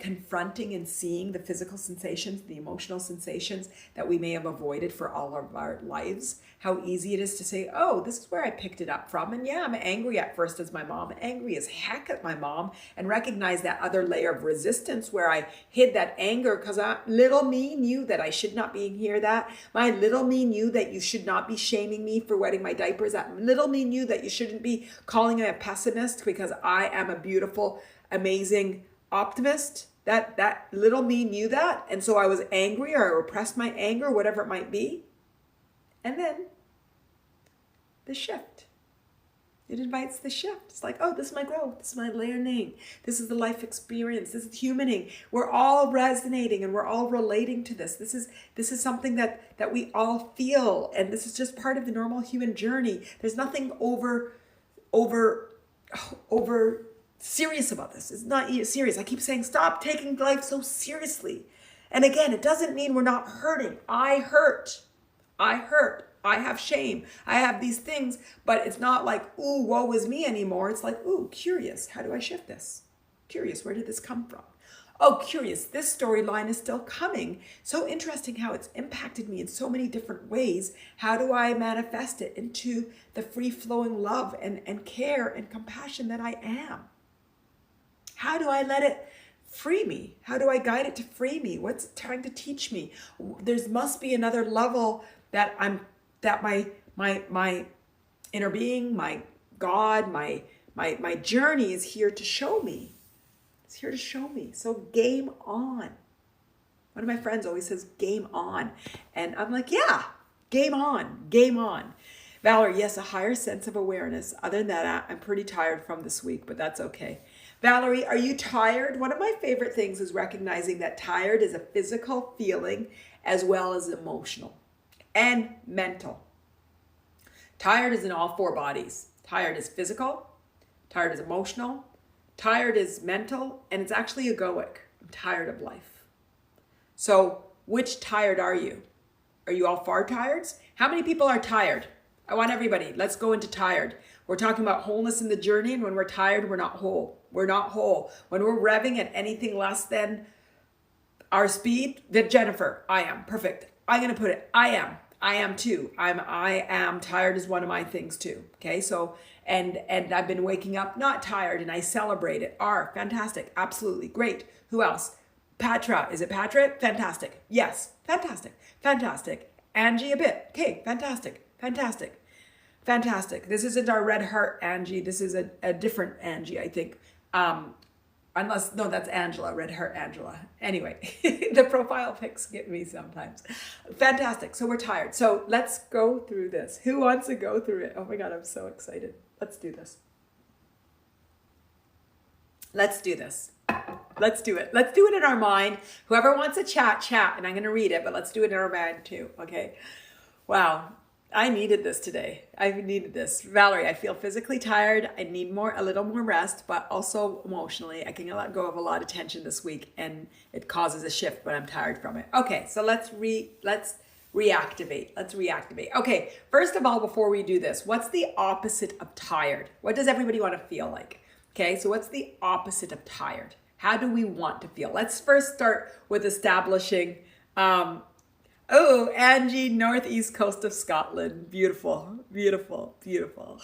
S1: confronting and seeing the physical sensations, the emotional sensations that we may have avoided for all of our lives. How easy it is to say, oh, this is where I picked it up from. And yeah, I'm angry at first as my mom, angry as heck at my mom, and recognize that other layer of resistance where I hid that anger because little me knew that I should not be here. That my little me knew that you should not be shaming me for wetting my diapers. That little me knew that you shouldn't be calling me a pessimist because I am a beautiful, amazing optimist. That little me knew that, and so I was angry, or I repressed my anger, whatever it might be. And then the shift. It invites the shift. It's like, oh, this is my growth. This is my learning. This is the life experience. This is humaning. We're all resonating and we're all relating to this. This is something that we all feel, and this is just part of the normal human journey. There's nothing over serious about this. It's not serious. I keep saying, stop taking life so seriously. And again, it doesn't mean we're not hurting. I hurt. I have shame. I have these things, but it's not like, ooh, woe is me anymore. It's like, ooh, curious. How do I shift this? Curious. Where did this come from? Oh, curious. This storyline is still coming. So interesting how it's impacted me in so many different ways. How do I manifest it into the free-flowing love and care and compassion that I am? How do I let it free me? How do I guide it to free me? What's it trying to teach me? There must be another level that my inner being, my God, my journey is here to show me. It's here to show me. So game on. One of my friends always says game on. And I'm like, yeah, game on, game on. Valerie, yes, a higher sense of awareness. Other than that, I'm pretty tired from this week, but that's okay. Valerie, are you tired? One of my favorite things is recognizing that tired is a physical feeling as well as emotional and mental. Tired is in all four bodies. Tired is physical, tired is emotional, tired is mental, and it's actually egoic. I'm tired of life. So which tired are you? Are you all far tireds? How many people are tired? I want everybody. Let's go into tired. We're talking about wholeness in the journey, and when we're tired, we're not whole. We're not whole. When we're revving at anything less than our speed, then Jennifer, I am. Perfect. I'm going to put it, I am. I am too. I am tired is one of my things too. Okay. So, and I've been waking up not tired, and I celebrate it. Fantastic. Absolutely. Great. Who else? Patra. Is it Patra? Fantastic. Yes. Fantastic. Fantastic. Angie a bit. Okay. Fantastic. Fantastic. Fantastic. This isn't our red heart Angie. This is a different Angie, I think. No, that's Angela, red heart Angela. Anyway, the profile pics get me sometimes. Fantastic. So we're tired. So let's go through this. Who wants to go through it? Oh my God, I'm so excited. Let's do this. Let's do this. Let's do it. Let's do it in our mind. Whoever wants to chat. And I'm going to read it, but let's do it in our mind too. Okay. Wow. I needed this today. I needed this. Valerie, I feel physically tired. I need a little more rest, but also emotionally. I can let go of a lot of tension this week, and it causes a shift, but I'm tired from it. Okay, so let's reactivate. Let's reactivate. Okay, first of all, before we do this, what's the opposite of tired? What does everybody want to feel like? Okay, so what's the opposite of tired? How do we want to feel? Let's first start with establishing, oh, Angie, northeast coast of Scotland. Beautiful, beautiful, beautiful.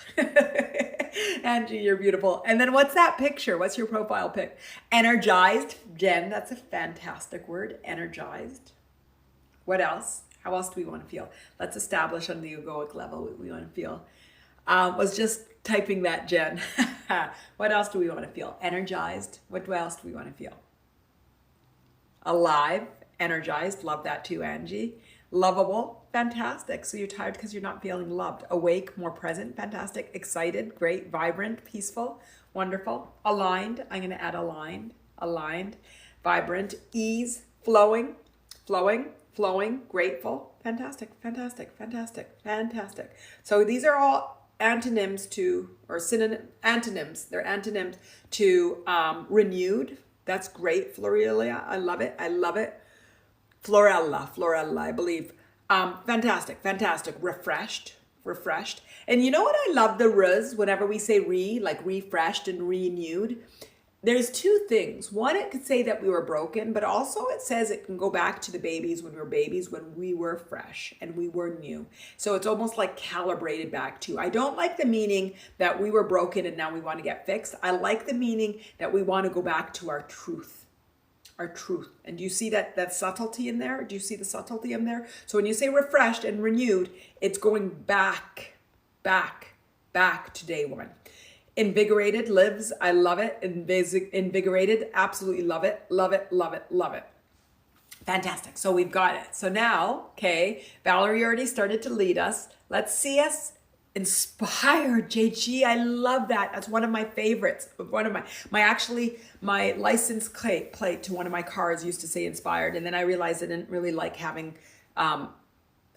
S1: Angie, you're beautiful. And then what's that picture? What's your profile pic? Energized. Jen, that's a fantastic word. Energized. What else? How else do we want to feel? Let's establish on the egoic level what we want to feel. Was just typing that, Jen. What else do we want to feel? Energized. What else do we want to feel? Alive. Energized. Love that too, Angie. Lovable. Fantastic. So you're tired because you're not feeling loved. Awake. More present. Fantastic. Excited. Great. Vibrant. Peaceful. Wonderful. Aligned. I'm going to add aligned. Aligned. Vibrant. Ease. Flowing. Flowing. Flowing. Grateful. Fantastic. Fantastic. Fantastic. Fantastic. So these are all antonyms to, or antonyms. They're antonyms to renewed. That's great, Florelia. I love it. I love it. Florella, I believe. Fantastic, fantastic. Refreshed. And you know what I love the ruz, whenever we say like refreshed and renewed? There's two things. One, it could say that we were broken, but also it says it can go back to the babies when we were babies, when we were fresh and we were new. So it's almost like calibrated back to. I don't like the meaning that we were broken and now we want to get fixed. I like the meaning that we want to go back to our truth. Our truth. And do you see that subtlety in there? Do you see the subtlety in there? So when you say refreshed and renewed, it's going back to day one. Invigorated, lives. I love it. Invigorated, absolutely love it. Love it, love it, love it. Fantastic. So we've got it. So now, okay, Valerie already started to lead us. Let's see us inspired. JG, I love that. That's one of my favorites. One of my license plate to one of my cars used to say inspired. And then I realized I didn't really like having a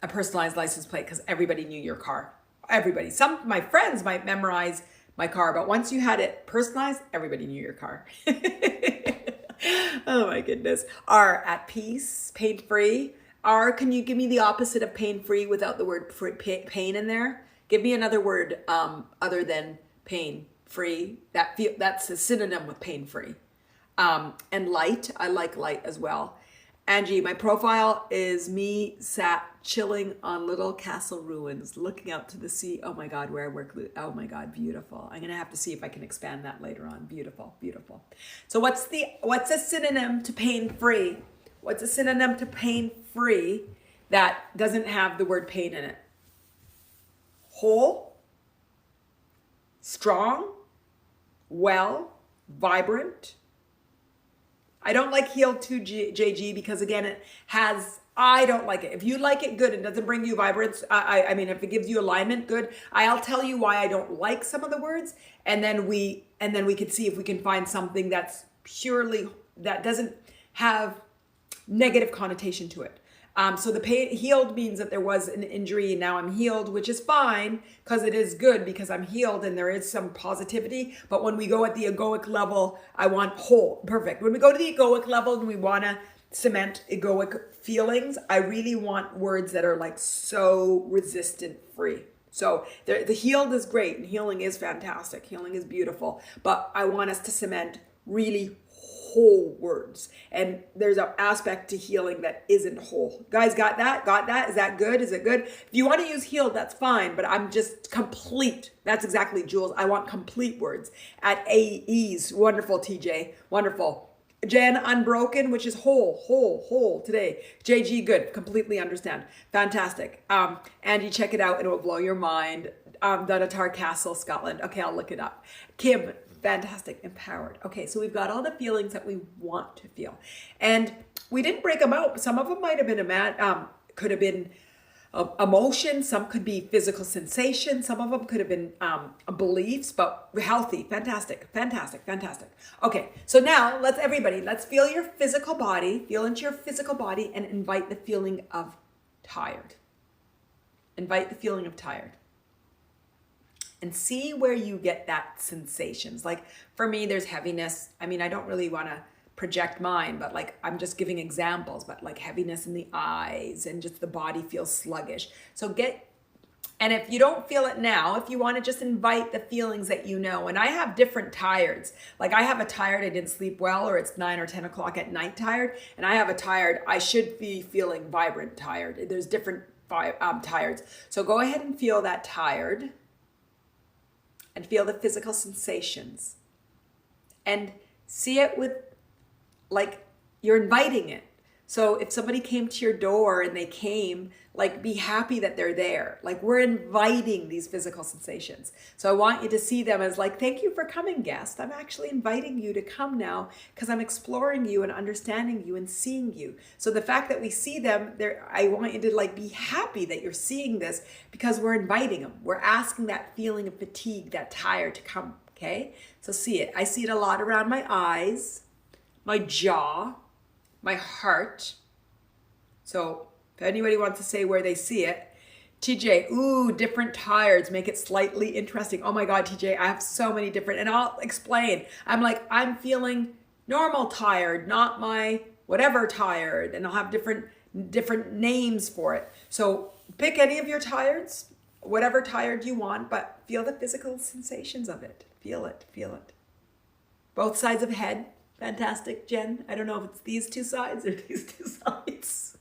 S1: personalized license plate because everybody knew your car. Everybody. Some of my friends might memorize my car, but once you had it personalized, everybody knew your car. Oh my goodness. R, at peace, pain-free. R, can you give me the opposite of pain-free without the word pain in there? Give me another word other than pain-free. That's a synonym with pain-free. And light, I like light as well. Angie, my profile is me sat chilling on little castle ruins, looking out to the sea. Oh my God, where I work. Oh my God, beautiful. I'm gonna have to see if I can expand that later on. Beautiful, beautiful. So what's a synonym to pain-free? What's a synonym to pain-free that doesn't have the word pain in it? Whole, strong, well, vibrant. I don't like healed too, JG, because again, I don't like it. If you like it, good. It doesn't bring you vibrance. I mean, if it gives you alignment, good. I'll tell you why I don't like some of the words, and then we could see if we can find something that doesn't have negative connotation to it. So the healed means that there was an injury and now I'm healed, which is fine because it is good because I'm healed and there is some positivity. But when we go at the egoic level, I want whole, perfect. When we go to the egoic level and we want to cement egoic feelings, I really want words that are like so resistant free. So the healed is great and healing is fantastic. Healing is beautiful, but I want us to cement really whole words. And there's an aspect to healing that isn't whole. Guys, got that? Got that? Is that good? Is it good? If you want to use healed, that's fine, but I'm just complete. That's exactly, Jules. I want complete words. At AEs, wonderful, TJ, wonderful. Jen, unbroken, which is whole today. JG, good, completely understand. Fantastic. Andy, check it out and it will blow your mind. Dunatar Castle, Scotland. Okay, I'll look it up. Kim, fantastic, empowered. Okay, so we've got all the feelings that we want to feel. And we didn't break them out. Some of them might have been could have been emotion, some could be physical sensation, some of them could have been beliefs, but healthy, fantastic. Okay, so now let's feel your physical body, feel into your physical body and invite the feeling of tired. Invite the feeling of tired. And see where you get that sensations. Like for me, there's heaviness. I mean, I don't really want to project mine, but like I'm just giving examples, but like heaviness in the eyes and just the body feels sluggish. So and if you don't feel it now, if you want to just invite the feelings that you know, and I have different tired's. Like I have a tired I didn't sleep well, or it's 9 or 10 o'clock at night tired, and I have a tired I should be feeling vibrant tired. There's different tired's. So go ahead and feel that tired, and feel the physical sensations, and see it with like you're inviting it. So if somebody came to your door and they came, like be happy that they're there. Like we're inviting these physical sensations. So I want you to see them as like, thank you for coming, guest. I'm actually inviting you to come now because I'm exploring you and understanding you and seeing you. So the fact that we see them there, I want you to like be happy that you're seeing this because we're inviting them. We're asking that feeling of fatigue, that tired to come, okay? So see it. I see it a lot around my eyes, my jaw, my heart. So if anybody wants to say where they see it, TJ, ooh, different tired's make it slightly interesting. Oh my God, TJ, I have so many different, and I'll explain. I'm feeling normal tired, not my whatever tired, and I'll have different names for it. So pick any of your tired's, whatever tired you want, but feel the physical sensations of it. Feel it, feel it. Both sides of head. Fantastic, Jen. I don't know if it's these two sides or these two sides.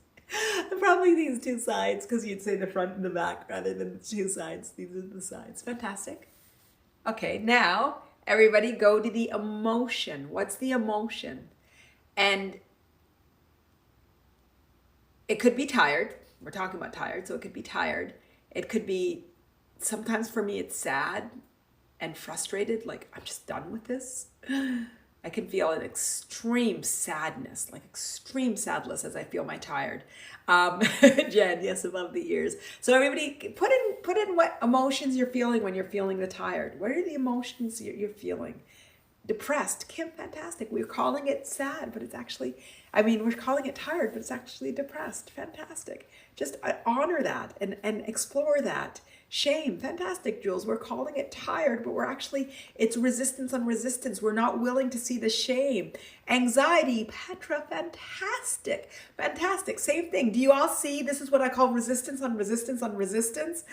S1: Probably these two sides, because you'd say the front and the back rather than the two sides. These are the sides. Fantastic. Okay, now everybody go to the emotion. What's the emotion? And it could be tired. We're talking about tired, so it could be tired. It could be, sometimes for me it's sad and frustrated, like I'm just done with this. I can feel an extreme sadness, like extreme sadness as I feel my tired. Jen, yes, above the ears. So everybody put in what emotions you're feeling when you're feeling the tired. What are the emotions you're feeling? Depressed. Kim, fantastic. We're calling it sad, but it's actually, we're calling it tired, but it's actually depressed. Fantastic. Just honor that and explore that. Shame, fantastic, Jules. We're calling it tired, but it's resistance on resistance. We're not willing to see the shame. Anxiety, Petra, fantastic, fantastic. Same thing. Do you all see? This is what I call resistance on resistance on resistance.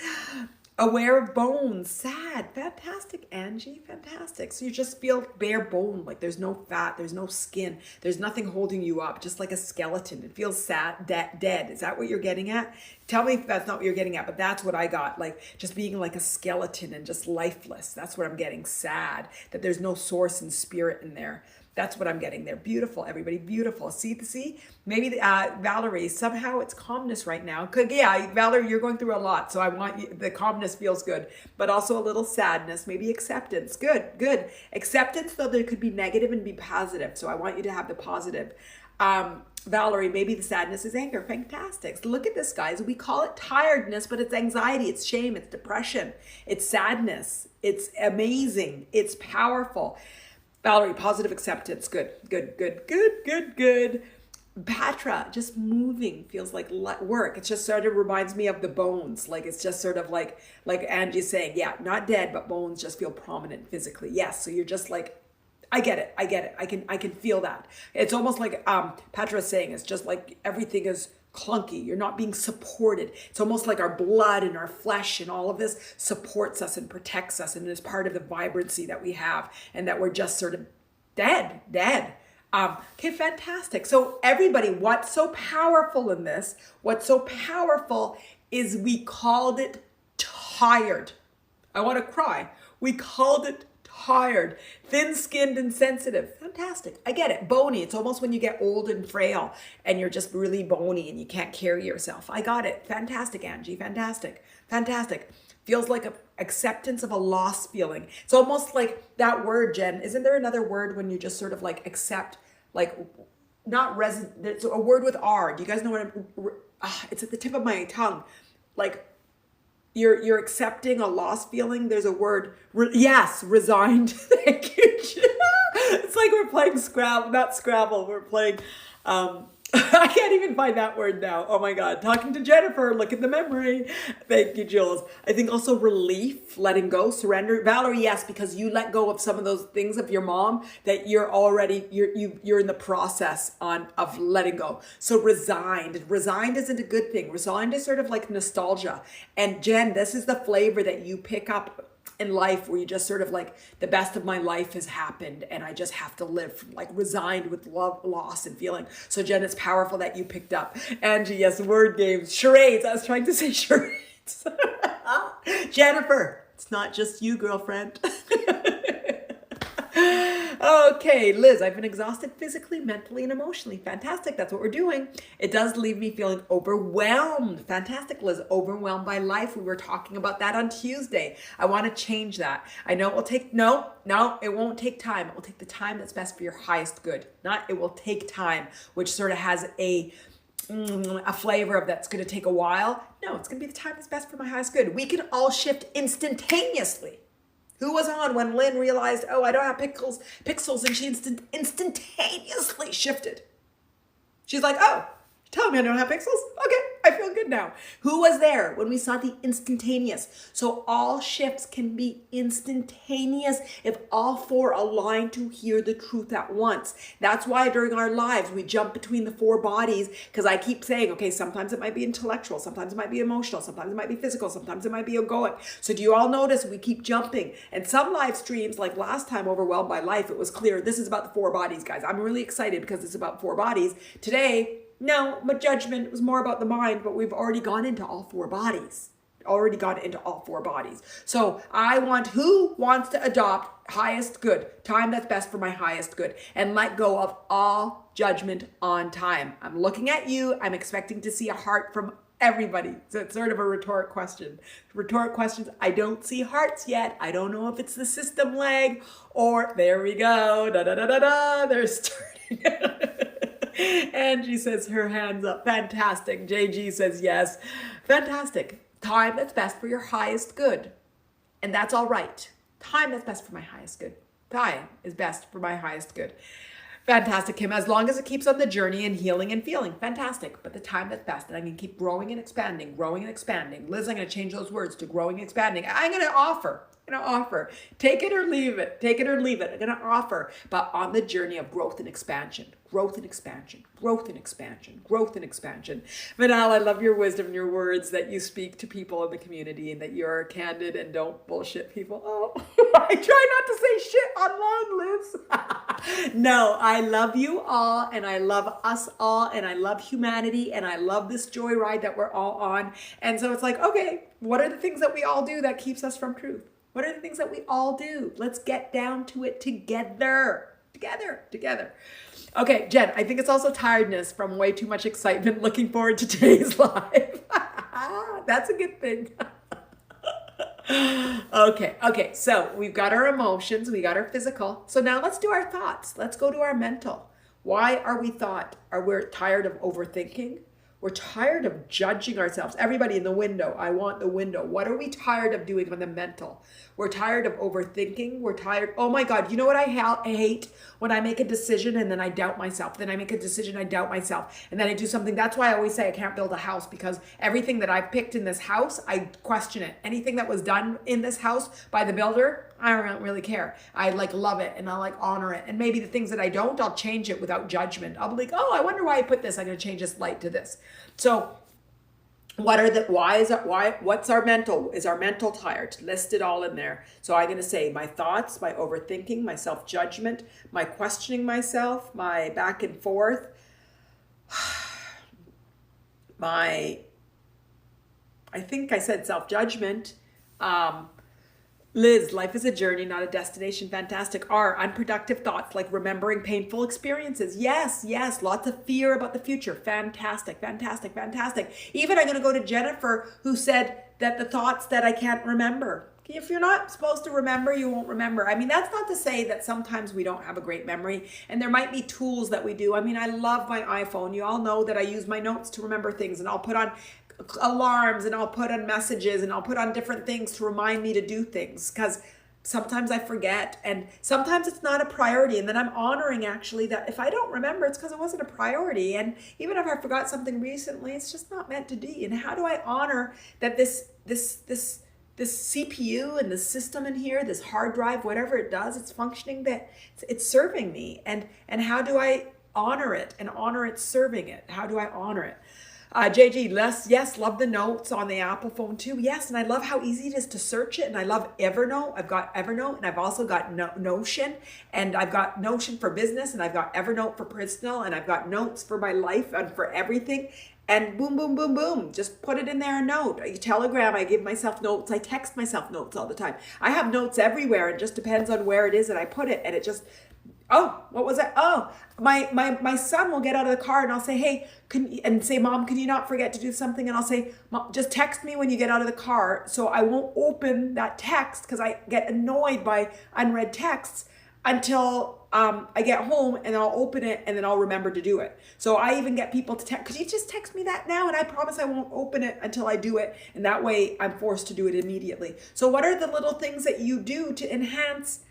S1: Aware of bones, sad, fantastic, Angie, fantastic. So you just feel bare bone, like there's no fat, there's no skin, there's nothing holding you up, just like a skeleton. It feels sad, dead. Is that what you're getting at? Tell me if that's not what you're getting at, but that's what I got, like just being like a skeleton and just lifeless. That's what I'm getting, sad, that there's no source and spirit in there. That's what I'm getting there. Beautiful, everybody, beautiful. See? Maybe Valerie, somehow it's calmness right now. Yeah, Valerie, you're going through a lot, so I want you, the calmness feels good, but also a little sadness, maybe acceptance. Good. Acceptance, though, there could be negative and be positive, so I want you to have the positive. Valerie, maybe the sadness is anger. Fantastic. So look at this, guys. We call it tiredness, but it's anxiety, it's shame, it's depression, it's sadness. It's amazing. It's powerful. Valerie, positive acceptance. Good. Patra, just moving feels like work. It just sort of reminds me of the bones. Like it's just sort of like Angie's saying, yeah, not dead, but bones just feel prominent physically. Yes. So you're just like, I get it. I can feel that. It's almost like Patra's saying, it's just like everything is clunky. You're not being supported. It's almost like our blood and our flesh and all of this supports us and protects us and is part of the vibrancy that we have, and that we're just sort of dead. Okay, fantastic. So everybody, what's so powerful in this? What's so powerful is we called it tired. I want to cry. We called it tired, thin-skinned and sensitive. Fantastic. I get it. Bony. It's almost when you get old and frail and you're just really bony and you can't carry yourself. I got it. Fantastic, Angie. Fantastic. Feels like a acceptance of a loss feeling. It's almost like that word, Jen. Isn't there another word when you just sort of like accept, like not resin? There's a word with R. Do you guys know what it's at the tip of my tongue. Like you're accepting a loss feeling. There's a word. Yes, resigned. Thank you. It's like we're playing Scrabble, not Scrabble. We're playing I can't even find that word now. Oh my God. Talking to Jennifer. Look at the memory. Thank you, Jules. I think also relief, letting go, surrender. Valerie, yes, because you let go of some of those things of your mom that you're already, you're in the process of letting go. So resigned. Resigned isn't a good thing. Resigned is sort of like nostalgia. And Jen, this is the flavor that you pick up in life, where you just sort of like, the best of my life has happened and I just have to live like resigned with love, loss and feeling. So Jen, it's powerful that you picked up. Angie, yes, word games, charades. I was trying to say charades. Jennifer, it's not just you, girlfriend. Okay, Liz, I've been exhausted physically, mentally, and emotionally. Fantastic. That's what we're doing. It does leave me feeling overwhelmed. Fantastic, Liz. Overwhelmed by life. We were talking about that on Tuesday. I want to change that. I know it will take, no, it won't take time. It will take the time that's best for your highest good. Not it will take time, which sort of has a flavor of that's going to take a while. No, it's going to be the time that's best for my highest good. We can all shift instantaneously. Who was on when Lynn realized, oh, I don't have pixels, and she instantaneously shifted. She's like, oh, you're telling me I don't have pixels? Okay, I feel good now. Who was there when we saw the instantaneous? So all shifts can be instantaneous if all four align to hear the truth at once. That's why during our lives, we jump between the four bodies, because I keep saying, okay, sometimes it might be intellectual, sometimes it might be emotional, sometimes it might be physical, sometimes it might be egoic. So do you all notice we keep jumping? And some live streams, like last time, Overwhelmed by Life, it was clear this is about the four bodies, guys. I'm really excited because it's about four bodies. Today, no, but judgment was more about the mind, but we've already gone into all four bodies. So who wants to adopt highest good, time that's best for my highest good, and let go of all judgment on time? I'm looking at you. I'm expecting to see a heart from everybody. So it's sort of a rhetoric question. Rhetoric questions. I don't see hearts yet. I don't know if it's the system leg or there we go. Da da da da da. They're starting. Angie says her hands up. Fantastic. JG says yes. Fantastic. Time that's best for your highest good. And that's all right. Time that's best for my highest good. Time is best for my highest good. Fantastic, Kim. As long as it keeps on the journey and healing and feeling. Fantastic. But the time that's best. And I can keep growing and expanding, growing and expanding. Liz, I'm going to change those words to growing and expanding. I'm going to offer. Take it or leave it. Take it or leave it. I'm going to offer. But on the journey of growth and expansion. Growth and expansion. Growth and expansion. Growth and expansion. Manal, I love your wisdom and your words that you speak to people in the community and that you're candid and don't bullshit people. Oh, I try not to say shit online, Liz. No, I love you all and I love us all and I love humanity and I love this joyride that we're all on. And so it's like, okay, what are the things that we all do that keeps us from truth? What are the things that we all do? Let's get down to it together. Together. Okay, Jen, I think it's also tiredness from way too much excitement looking forward to today's live. That's a good thing. Okay, so we've got our emotions, we got our physical. So now let's do our thoughts. Let's go to our mental. Why are we tired of overthinking? We're tired of judging ourselves. Everybody in the window, I want the window. What are we tired of doing on the mental? We're tired of overthinking. We're tired. Oh my God, you know what I hate? When I make a decision and then I doubt myself. Then I make a decision, I doubt myself. And then I do something. That's why I always say I can't build a house, because everything that I've picked in this house, I question it. Anything that was done in this house by the builder, I don't really care. I love it and I honor it. And maybe the things that I don't, I'll change it without judgment. I'll be like, oh, I wonder why I put this. I'm going to change this light to this. So what's our mental? Is our mental tired? List it all in there. So I'm going to say my thoughts, my overthinking, my self-judgment, my questioning myself, my back and forth, I think I said self-judgment. Liz, life is a journey, not a destination. Fantastic. R, unproductive thoughts like remembering painful experiences. Yes. Lots of fear about the future. Fantastic. Even I'm going to go to Jennifer, who said that the thoughts that I can't remember. If you're not supposed to remember, you won't remember. I mean, that's not to say that sometimes we don't have a great memory and there might be tools that we do. I mean, I love my iPhone. You all know that I use my notes to remember things, and I'll put on alarms and I'll put on messages and I'll put on different things to remind me to do things, because sometimes I forget, and sometimes it's not a priority. And then I'm honoring actually that if I don't remember, it's because it wasn't a priority. And even if I forgot something recently, it's just not meant to be. And how do I honor that this CPU and the system in here, this hard drive, whatever it does, it's functioning, that it's serving me. And how do I honor it and honor it serving it? How do I honor it? JG, yes, love the notes on the Apple phone too. Yes, and I love how easy it is to search it. And I love Evernote. I've got Evernote, and I've also got Notion, and I've got Notion for business, and I've got Evernote for personal, and I've got notes for my life and for everything. And boom, boom, boom, boom, just put it in there, a note. A Telegram, I give myself notes. I text myself notes all the time. I have notes everywhere. It just depends on where it is that I put it. And it just, oh, what was that? Oh, my son will get out of the car and I'll say, hey, and say, Mom, can you not forget to do something? And I'll say, Mom, just text me when you get out of the car. So I won't open that text because I get annoyed by unread texts until I get home, and I'll open it and then I'll remember to do it. So I even get people to text, could you just text me that now? And I promise I won't open it until I do it. And that way I'm forced to do it immediately. So what are the little things that you do to enhance,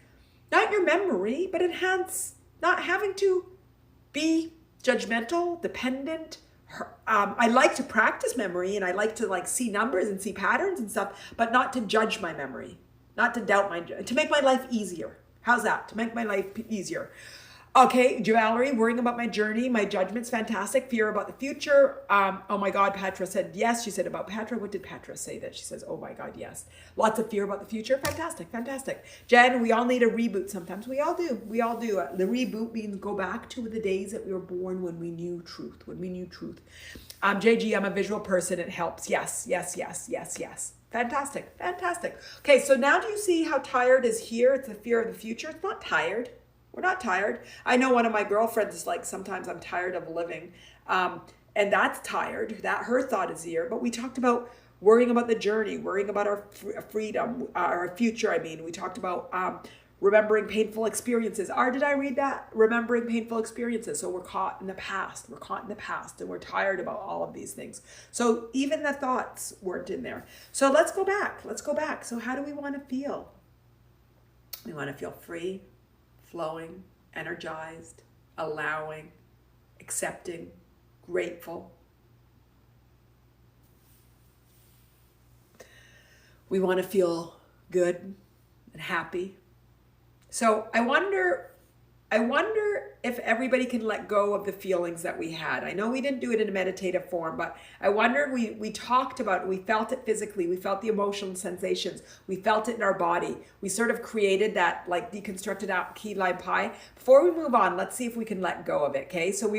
S1: not your memory, but enhance not having to be judgmental, dependent? I like to practice memory, and I like to see numbers and see patterns and stuff, but not to judge my memory, not to doubt to make my life easier. How's that? To make my life easier. Okay, Valerie, worrying about my journey, my judgment's fantastic. Fear about the future. Oh my God, Patra said yes. She said about Patra. What did Patra say that she says, oh my God, yes. Lots of fear about the future. Fantastic, fantastic. Jen, we all need a reboot sometimes. We all do. We all do. The reboot means go back to the days that we were born when we knew truth, JG, I'm a visual person. It helps. Yes, yes, yes, yes, yes. Fantastic, fantastic. Okay, so now do you see how tired is here? It's the fear of the future. It's not tired. We're not tired. I know one of my girlfriends is like, sometimes I'm tired of living. And that's tired. That her thought is here. But we talked about worrying about the journey, worrying about our freedom, our future. I mean, we talked about remembering painful experiences. Did I read that? Remembering painful experiences. So we're caught in the past. We're caught in the past, and we're tired about all of these things. So even the thoughts weren't in there. So let's go back. Let's go back. So how do we want to feel? We want to feel free, flowing, energized, allowing, accepting, grateful. We want to feel good and happy. So I wonder if everybody can let go of the feelings that we had. I know we didn't do it in a meditative form, but I wonder, we talked about it, we felt it physically, we felt the emotional sensations, we felt it in our body. We sort of created that deconstructed out key lime pie. Before we move on, let's see if we can let go of it, okay? So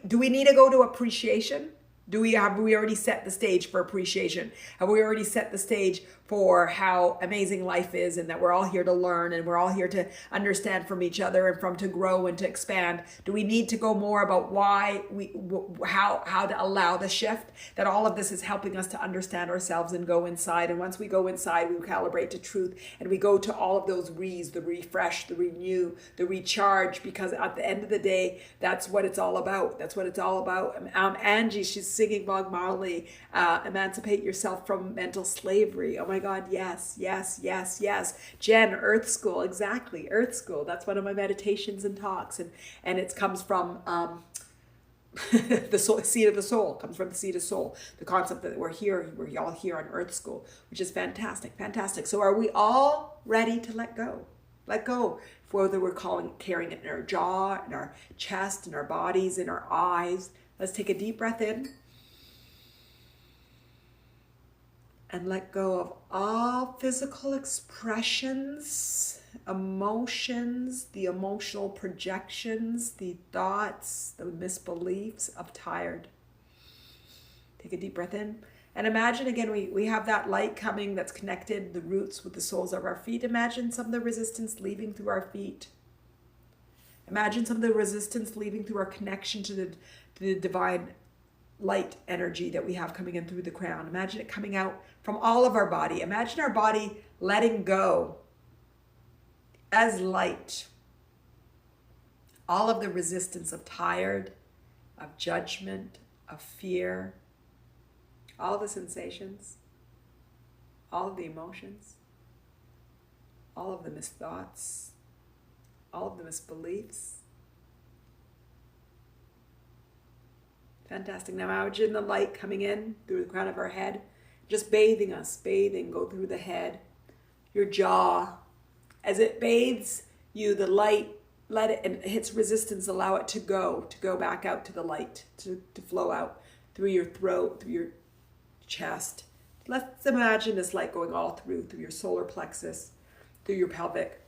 S1: do we need to go to appreciation? Have we already set the stage for appreciation? Have we already set the stage for how amazing life is, and that we're all here to learn, and we're all here to understand from each other and to grow and to expand? Do we need to go more about how to allow the shift? That all of this is helping us to understand ourselves and go inside. And once we go inside, we calibrate to truth, and we go to all of those the refresh, the renew, the recharge, because at the end of the day, that's what it's all about. That's what it's all about. Angie, she's singing Bob Marley, emancipate yourself from mental slavery. Oh my God, yes, yes, yes, yes. Jen, Earth School, exactly, Earth School. That's one of my meditations and talks, and it comes from the seed of the soul, comes from the seed of soul. The concept that we're all here on Earth School, which is fantastic, fantastic. So are we all ready to let go? Let go, whether we're carrying it in our jaw, in our chest, in our bodies, in our eyes. Let's take a deep breath in. And let go of all physical expressions, emotions, the emotional projections, the thoughts, the misbeliefs of tired. Take a deep breath in. And imagine again, we have that light coming that's connected, the roots with the soles of our feet. Imagine some of the resistance leaving through our feet. Imagine some of the resistance leaving through our connection to the divine light energy that we have coming in through the crown. Imagine it coming out from all of our body. Imagine our body letting go as light. All of the resistance of tired, of judgment, of fear, all of the sensations, all of the emotions. All of them is thoughts. All of them is beliefs. Fantastic. Now imagine the light coming in through the crown of our head, just bathing us, go through the head, your jaw. As it bathes you, the light, let it, and it hits resistance, allow it to go back out to the light, to flow out through your throat, through your chest. Let's imagine this light going all through your solar plexus, through your pelvic,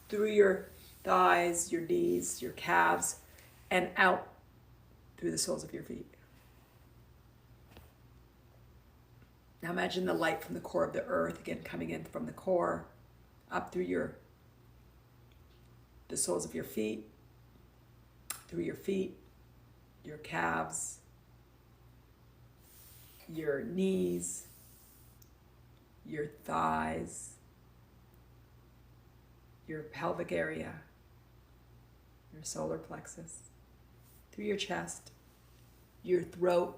S1: through your thighs, your knees, your calves, and out through the soles of your feet. Now imagine the light from the core of the earth, again coming in from the core, up through the soles of your feet, through your feet, your calves, your knees, your thighs, your pelvic area, your solar plexus, through your chest, your throat,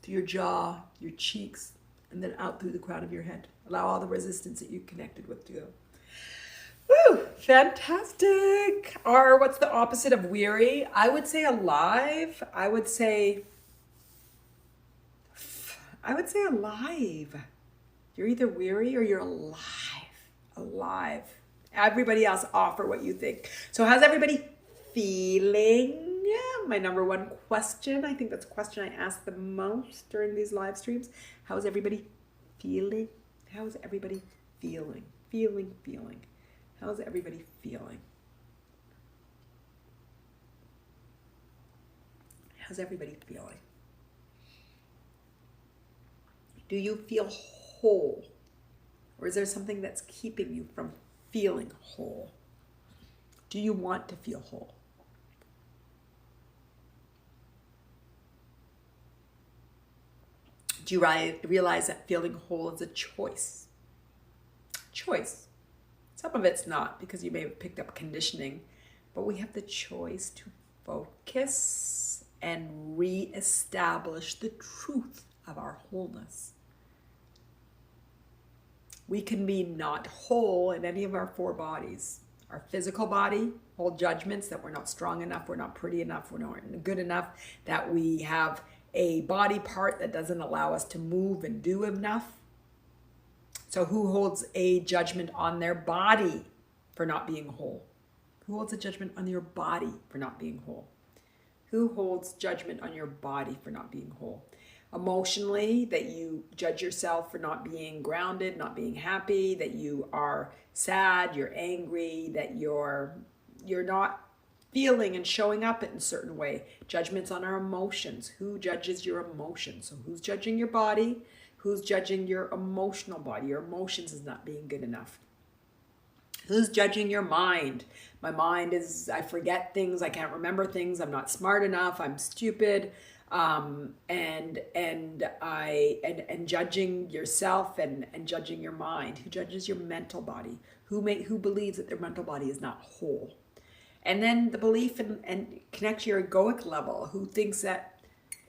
S1: through your jaw, your cheeks, and then out through the crown of your head. Allow all the resistance that you connected with to go. Woo! Fantastic. Or what's the opposite of weary? I would say alive. I would say alive. You're either weary or you're alive. Alive. Everybody else offer what you think. So how's everybody feeling? Yeah, my number one question. I think that's a question I ask the most during these live streams. How's everybody feeling? How's everybody feeling? Feeling. How's everybody feeling? How's everybody feeling? Do you feel whole? Or is there something that's keeping you from feeling whole? Do you want to feel whole? Do you realize that feeling whole is a choice? Choice. Some of it's not, because you may have picked up conditioning, but we have the choice to focus and reestablish the truth of our wholeness. We can be not whole in any of our four bodies. Our physical body, hold judgments that we're not strong enough, we're not pretty enough, we're not good enough, that we have a body part that doesn't allow us to move and do enough. So who holds a judgment on their body for not being whole? Who holds a judgment on your body for not being whole? Who holds judgment on your body for not being whole? Emotionally, that you judge yourself for not being grounded, not being happy, that you are sad, you're angry, that you're not feeling and showing up in a certain way. Judgments on our emotions. Who judges your emotions? So who's judging your body? Who's judging your emotional body? Your emotions is not being good enough. Who's judging your mind? My mind is, I forget things, I can't remember things, I'm not smart enough, I'm stupid. And judging yourself and judging your mind. Who judges your mental body? Who believes that their mental body is not whole? And then the belief and connect to your egoic level. Who thinks that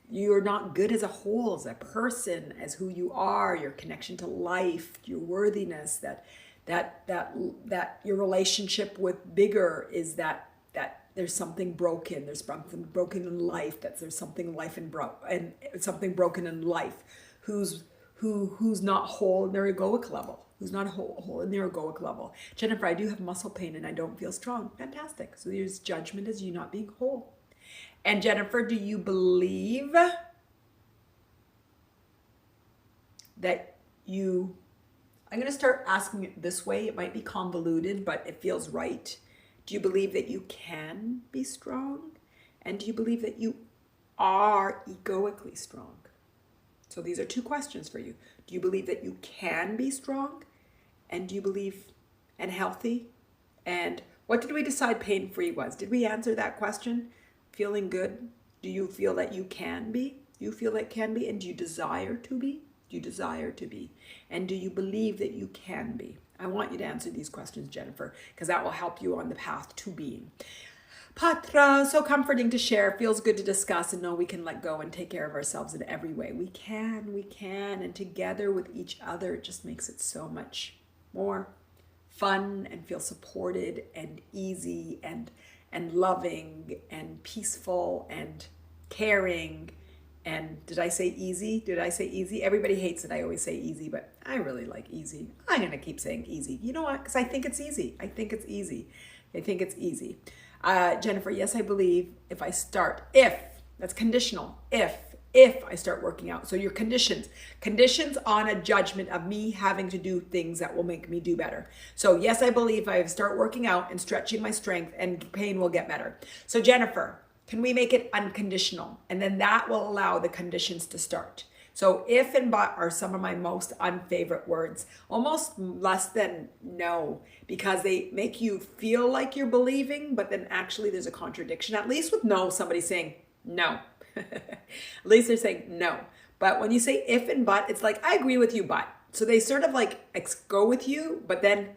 S1: you're not good as a whole, as a person, as who you are, your connection to life, your worthiness, that your relationship with bigger is that there's something broken. There's something broken in life. There's something and something broken in life. Who's not whole in their egoic level? Who's not whole in their egoic level? Jennifer, I do have muscle pain and I don't feel strong. Fantastic. So there's judgment as you not being whole. And Jennifer, do you believe that you? I'm going to start asking it this way. It might be convoluted, but it feels right. Do you believe that you can be strong? And do you believe that you are egoically strong? So these are two questions for you. Do you believe that you can be strong? And do you believe and healthy? And what did we decide pain-free was? Did we answer that question? Feeling good? Do you feel that you can be? Do you feel that can be? And do you desire to be? Do you desire to be? And do you believe that you can be? I want you to answer these questions, Jennifer, because that will help you on the path to being. Patra, so comforting to share. Feels good to discuss and know we can let go and take care of ourselves in every way. We can. And together with each other, it just makes it so much more fun and feel supported and easy and loving and peaceful and caring. And did I say easy? Did I say easy? Everybody hates it. I always say easy, but I really like easy. I'm going to keep saying easy. You know what? Because I think it's easy. I think it's easy. I think it's easy. Jennifer, yes, I believe if I start, if, that's conditional, if I start working out. So your conditions on a judgment of me having to do things that will make me do better. So yes, I believe if I start working out and stretching my strength and pain will get better. So Jennifer, can we make it unconditional? And then that will allow the conditions to start. So if and but are some of my most unfavorite words, almost less than no, because they make you feel like you're believing, but then actually there's a contradiction. At least with no, somebody's saying no. At least they're saying no. But when you say if and but, it's like, I agree with you, but. So they sort of like go with you, but then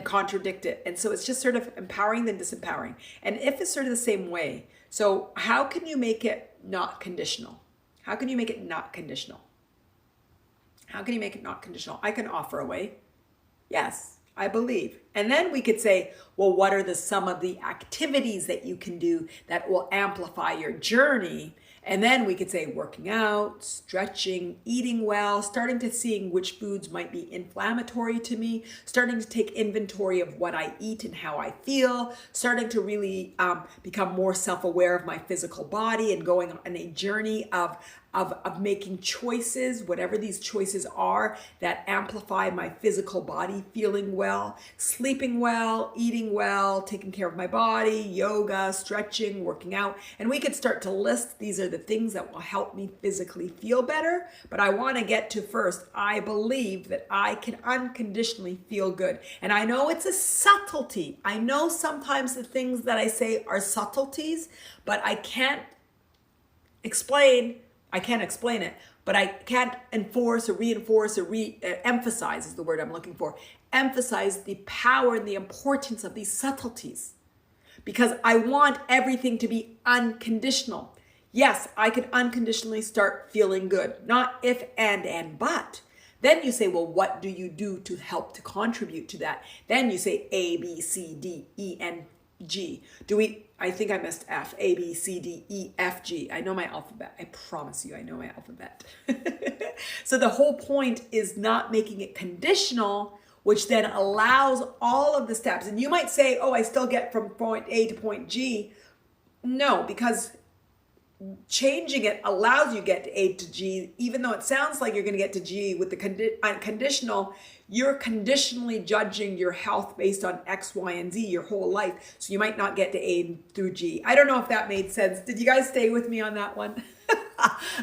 S1: contradict it. And so it's just sort of empowering then disempowering. And if it's sort of the same way. So how can you make it not conditional? How can you make it not conditional? How can you make it not conditional? I can offer a way. Yes, I believe. And then we could say, well, what are some of the activities that you can do that will amplify your journey? And then we could say working out, stretching, eating well, starting to seeing which foods might be inflammatory to me, starting to take inventory of what I eat and how I feel, starting to really become more self-aware of my physical body and going on a journey of making choices, whatever these choices are, that amplify my physical body, feeling well, sleeping well, eating well, taking care of my body, yoga, stretching, working out. And we could start to list, these are the things that will help me physically feel better. But I want to get to first, I believe that I can unconditionally feel good. And I know it's a subtlety. I know sometimes the things that I say are subtleties, but I can't explain it, but I can't enforce or reinforce or emphasize is the word I'm looking for. Emphasize the power and the importance of these subtleties, because I want everything to be unconditional. Yes, I could unconditionally start feeling good, not if and but. Then you say, well, what do you do to help to contribute to that? Then you say A, B, C, D, E, N, G. I think I missed F, A, B, C, D, E, F, G. I know my alphabet. I promise you, I know my alphabet. So the whole point is not making it conditional, which then allows all of the steps. And you might say, oh, I still get from point A to point G. No, because changing it allows you to get to A to G, even though it sounds like you're going to get to G with the unconditional. You're conditionally judging your health based on X, Y, and Z your whole life. So you might not get to A through G. I don't know if that made sense. Did you guys stay with me on that one?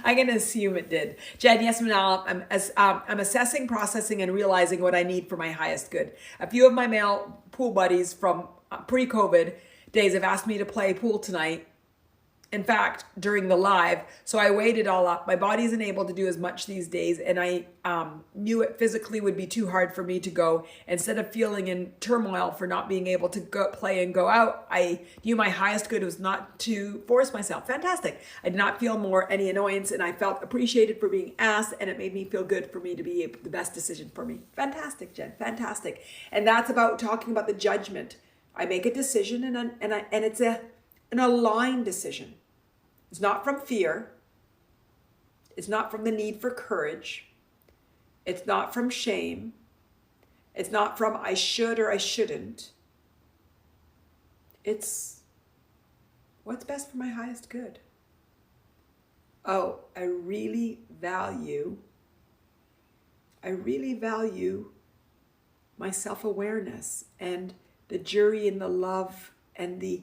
S1: I'm going to assume it did. Jen, yes, Manal, I'm assessing, processing, and realizing what I need for my highest good. A few of my male pool buddies from pre-COVID days have asked me to play pool tonight. In fact, during the live, so I weighed it all up. My body isn't able to do as much these days, and I knew it physically would be too hard for me to go. Instead of feeling in turmoil for not being able to go play and go out, I knew my highest good was not to force myself. Fantastic. I did not feel any annoyance, and I felt appreciated for being asked, and it made me feel good for me to be the best decision for me. Fantastic, Jen. Fantastic. And that's about talking about the judgment. I make a decision, and it's an aligned decision. It's not from fear. It's not from the need for courage. It's not from shame. It's not from I should or I shouldn't. It's what's best for my highest good. Oh, I really value my self-awareness and the joy and the love and the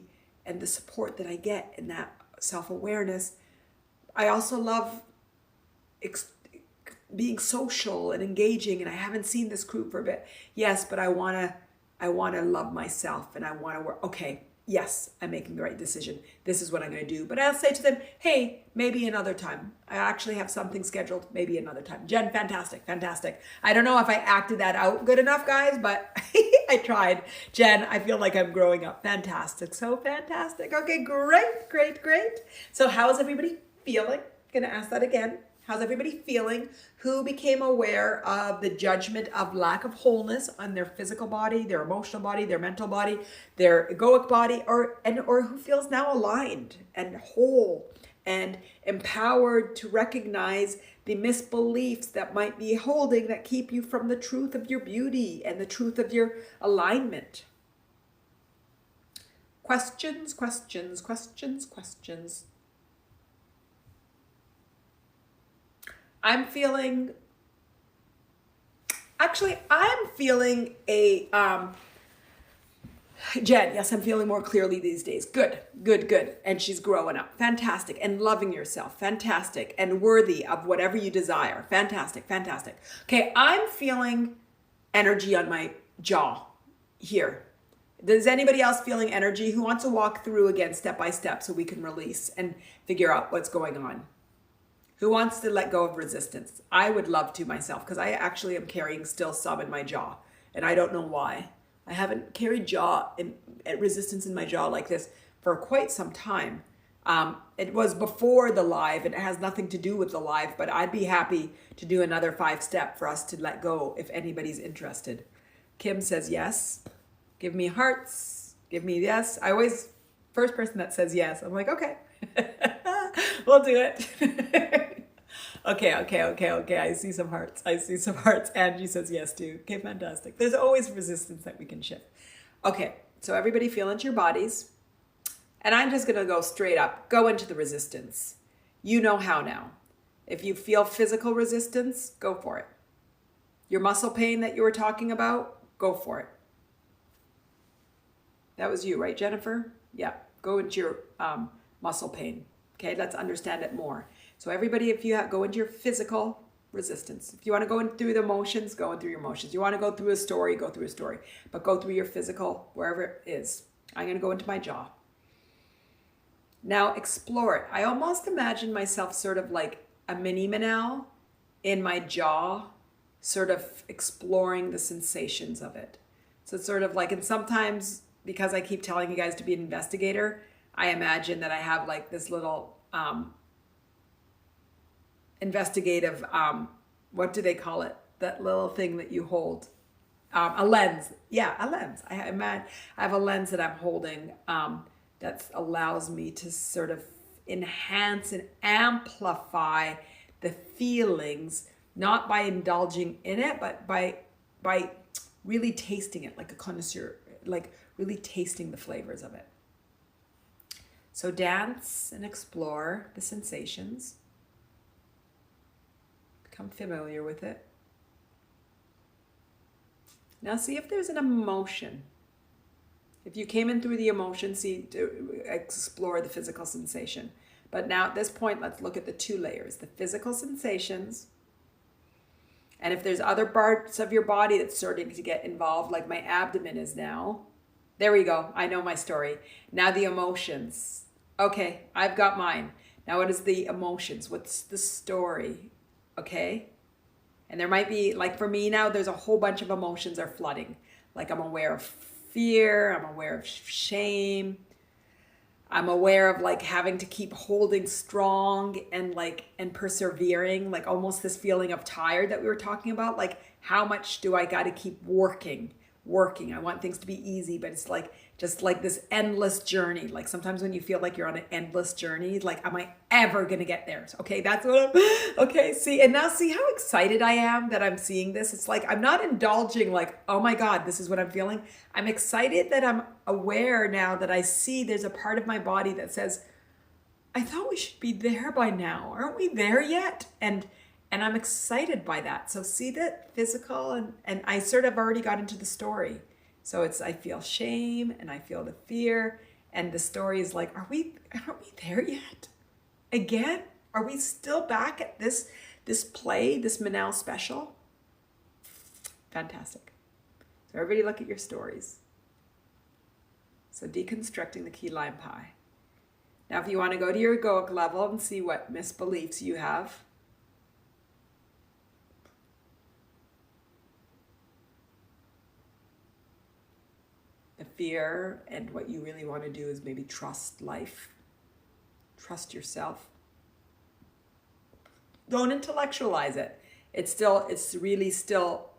S1: support that I get in that self-awareness. I also love being social and engaging, and I haven't seen this group for a bit. Yes, but I want to love myself, and I want to work. Okay, yes, I'm making the right decision. This is what I'm going to do. But I'll say to them, hey, maybe another time. I actually have something scheduled, maybe another time. Jen, fantastic, fantastic. I don't know if I acted that out good enough, guys, but I tried. Jen, I feel like I'm growing up. Fantastic, so fantastic. Okay, great. So how is everybody feeling? Gonna ask that again. How's everybody feeling? Who became aware of the judgment of lack of wholeness on their physical body, their emotional body, their mental body, their egoic body, or who feels now aligned and whole and empowered to recognize the misbeliefs that might be holding that keep you from the truth of your beauty and the truth of your alignment? Questions, questions, questions, questions. I'm feeling a, Jen, yes, I'm feeling more clearly these days. Good, good, good. And she's growing up. Fantastic. And loving yourself. Fantastic. And worthy of whatever you desire. Fantastic, fantastic. Okay, I'm feeling energy on my jaw here. Does anybody else feeling energy? Who wants to walk through again step by step so we can release and figure out what's going on? Who wants to let go of resistance? I would love to myself, because I actually am carrying still some in my jaw, and I don't know why. I haven't carried resistance in my jaw like this for quite some time. It was before the live, and it has nothing to do with the live, but I'd be happy to do another 5-step for us to let go if anybody's interested. Kim says yes. Give me hearts. Give me yes. First person that says yes, I'm like, okay. We'll do it. Okay. I see some hearts. Angie says yes too. Okay, fantastic. There's always resistance that we can shift. Okay, so everybody feel into your bodies. And I'm just going to go straight up. Go into the resistance. You know how now. If you feel physical resistance, go for it. Your muscle pain that you were talking about, go for it. That was you, right, Jennifer? Yeah, go into your muscle pain. Okay, let's understand it more. So everybody, if you go into your physical resistance. If you want to go in through the emotions, go in through your emotions. You want to go through a story, go through a story. But go through your physical, wherever it is. I'm going to go into my jaw. Now explore it. I almost imagine myself sort of like a mini Manal in my jaw, sort of exploring the sensations of it. So it's sort of like, and sometimes because I keep telling you guys to be an investigator, I imagine that I have like this little investigative, what do they call it? That little thing that you hold. A lens. Yeah, a lens. I have a lens that I'm holding that allows me to sort of enhance and amplify the feelings, not by indulging in it, but by really tasting it like a connoisseur, like really tasting the flavors of it. So dance and explore the sensations. Become familiar with it. Now see if there's an emotion. If you came in through the emotion, explore the physical sensation. But now at this point, let's look at the two layers, the physical sensations. And if there's other parts of your body that's starting to get involved, like my abdomen is now, there we go. I know my story. Now the emotions. Okay, I've got mine. Now what is the emotions? What's the story? Okay. And there might be, like for me now, there's a whole bunch of emotions are flooding. Like I'm aware of fear, I'm aware of shame. I'm aware of like having to keep holding strong and persevering, like almost this feeling of tired that we were talking about. Like how much do I got to keep working? I want things to be easy, but it's like just like this endless journey. Like sometimes when you feel like you're on an endless journey, like, am I ever going to get there? So, okay, that's what okay, see, and now see how excited I am that I'm seeing this. It's like, I'm not indulging like, oh my God, this is what I'm feeling. I'm excited that I'm aware now that I see there's a part of my body that says, I thought we should be there by now. Aren't we there yet? And I'm excited by that. So see that physical and I sort of already got into the story. So I feel shame and I feel the fear, and the story is like, aren't we there yet? Again? Are we still back at this play, this Manal special? Fantastic. So everybody look at your stories. So deconstructing the key lime pie. Now if you want to go to your egoic level and see what misbeliefs you have, fear, and what you really want to do is maybe trust life, trust yourself. Don't intellectualize it. It's really still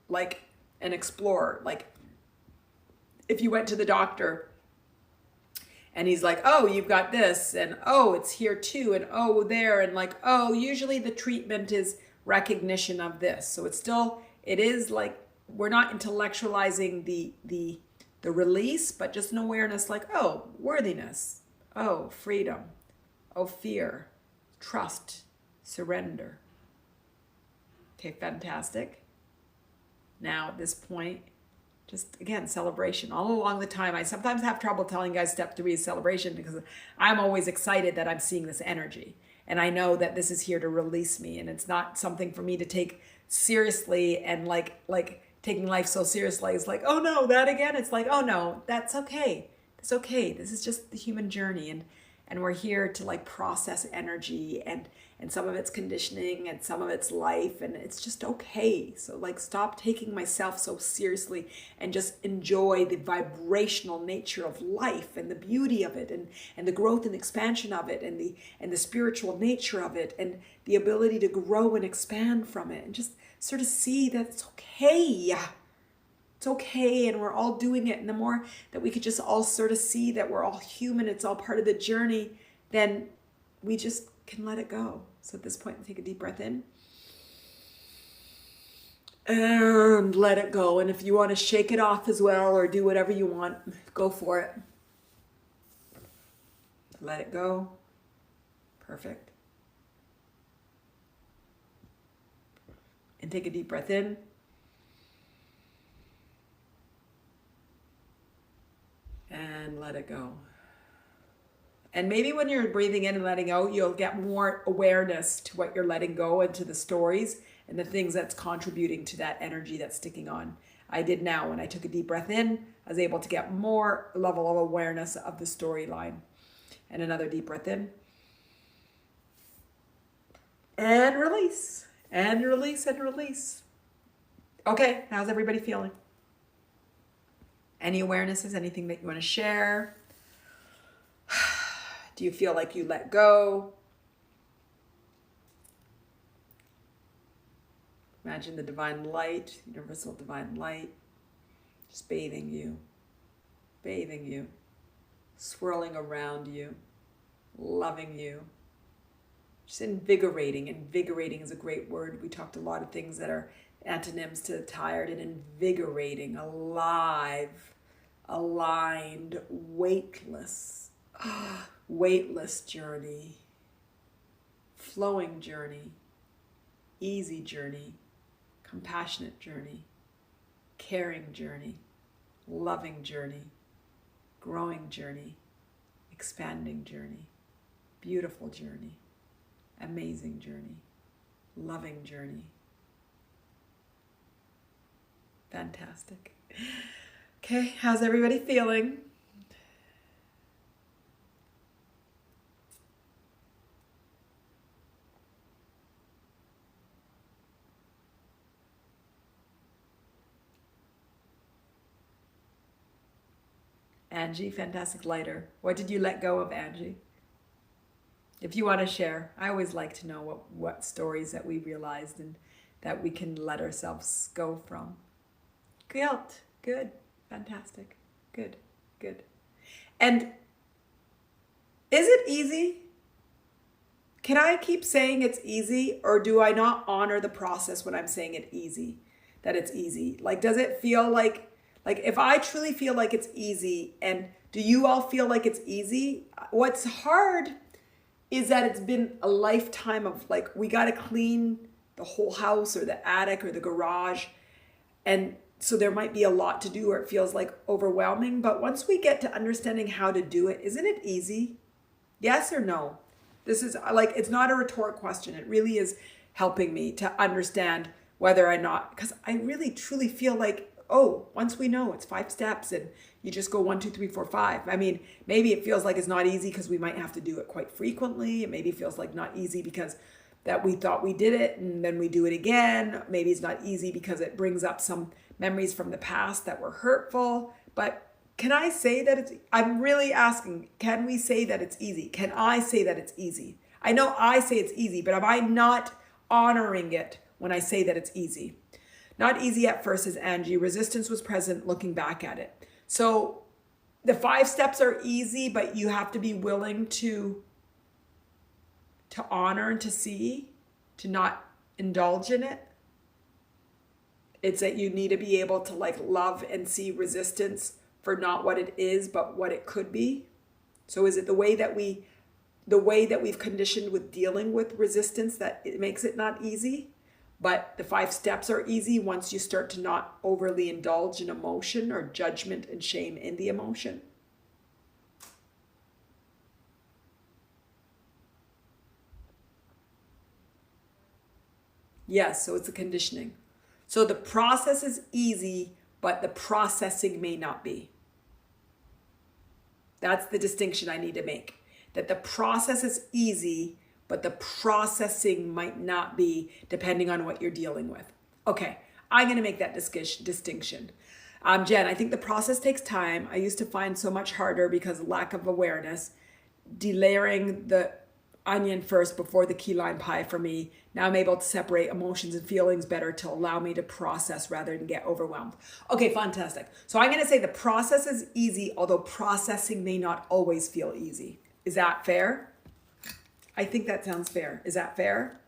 S1: like an explorer. Like if you went to the doctor and he's like, oh, you've got this, and oh, it's here too, and oh, there, and like, oh, usually the treatment is recognition of this. So it is like, we're not intellectualizing the release, but just an awareness like, oh, worthiness, oh, freedom, oh, fear, trust, surrender. Okay, fantastic. Now at this point, just again, celebration all along the time. I sometimes have trouble telling guys step 3 is celebration because I'm always excited that I'm seeing this energy. And I know that this is here to release me, and it's not something for me to take seriously and like taking life so seriously. It's like, oh no, that again. It's like, oh no, that's okay. It's okay. This is just the human journey, and we're here to like process energy, and some of it's conditioning and some of it's life, and it's just okay. So like, stop taking myself so seriously and just enjoy the vibrational nature of life and the beauty of it, and the growth and expansion of it, and the spiritual nature of it, and the ability to grow and expand from it, and just sort of see that it's okay. It's okay, and we're all doing it. And the more that we could just all sort of see that we're all human, it's all part of the journey, then we just can let it go. So at this point, take a deep breath in and let it go. And if you want to shake it off as well, or do whatever you want, go for it. Let it go. Perfect. And take a deep breath in. And let it go. And maybe when you're breathing in and letting out, you'll get more awareness to what you're letting go, and to the stories and the things that's contributing to that energy that's sticking on. I did now. When I took a deep breath in, I was able to get more level of awareness of the storyline. And another deep breath in. And release. And release and release. Okay, how's everybody feeling? Any awarenesses, anything that you want to share? Do you feel like you let go? Imagine the divine light, universal divine light, just bathing you, swirling around you, loving you, just invigorating. Invigorating is a great word. We talked a lot of things that are antonyms to tired, and invigorating, alive, aligned, weightless, weightless journey, flowing journey, easy journey, compassionate journey, caring journey, loving journey, growing journey, expanding journey, beautiful journey, amazing journey, loving journey. Fantastic. Okay, how's everybody feeling? Angie, fantastic lighter. What did you let go of, Angie? If you want to share, I always like to know what stories that we realized and that we can let ourselves go from. Guilt. Good. Fantastic. Good. Good. And is it easy? Can I keep saying it's easy, or do I not honor the process when I'm saying it easy, that it's easy? Like, does it feel like if I truly feel like it's easy, and do you all feel like it's easy? What's hard is that it's been a lifetime of like, we got to clean the whole house or the attic or the garage. And so there might be a lot to do, or it feels like overwhelming. But once we get to understanding how to do it, isn't it easy? Yes or no? This is like, it's not a rhetoric question. It really is helping me to understand whether or not, because I really truly feel like, oh, once we know it's 5 steps and you just go 1, 2, 3, 4, 5. I mean, maybe it feels like it's not easy because we might have to do it quite frequently. It maybe feels like not easy because that we thought we did it and then we do it again. Maybe it's not easy because it brings up some memories from the past that were hurtful. But can I say that I'm really asking, can we say that it's easy? Can I say that it's easy? I know I say it's easy, but am I not honoring it when I say that it's easy? Not easy at first, says Angie. Resistance was present looking back at it. So the 5 steps are easy, but you have to be willing to honor and to see, to not indulge in it. It's that you need to be able to like love and see resistance for not what it is, but what it could be. So is it the way that we've conditioned with dealing with resistance that it makes it not easy? But the 5 steps are easy once you start to not overly indulge in emotion or judgment and shame in the emotion. Yes, so it's the conditioning. So the process is easy, but the processing may not be. That's the distinction I need to make. That the process is easy, but the processing might not be, depending on what you're dealing with. Okay, I'm going to make that distinction. Jen, I think the process takes time. I used to find so much harder because of lack of awareness, delayering the onion first before the key lime pie for me. Now I'm able to separate emotions and feelings better to allow me to process rather than get overwhelmed. Okay, fantastic. So I'm going to say the process is easy, although processing may not always feel easy. Is that fair? I think that sounds fair. Is that fair?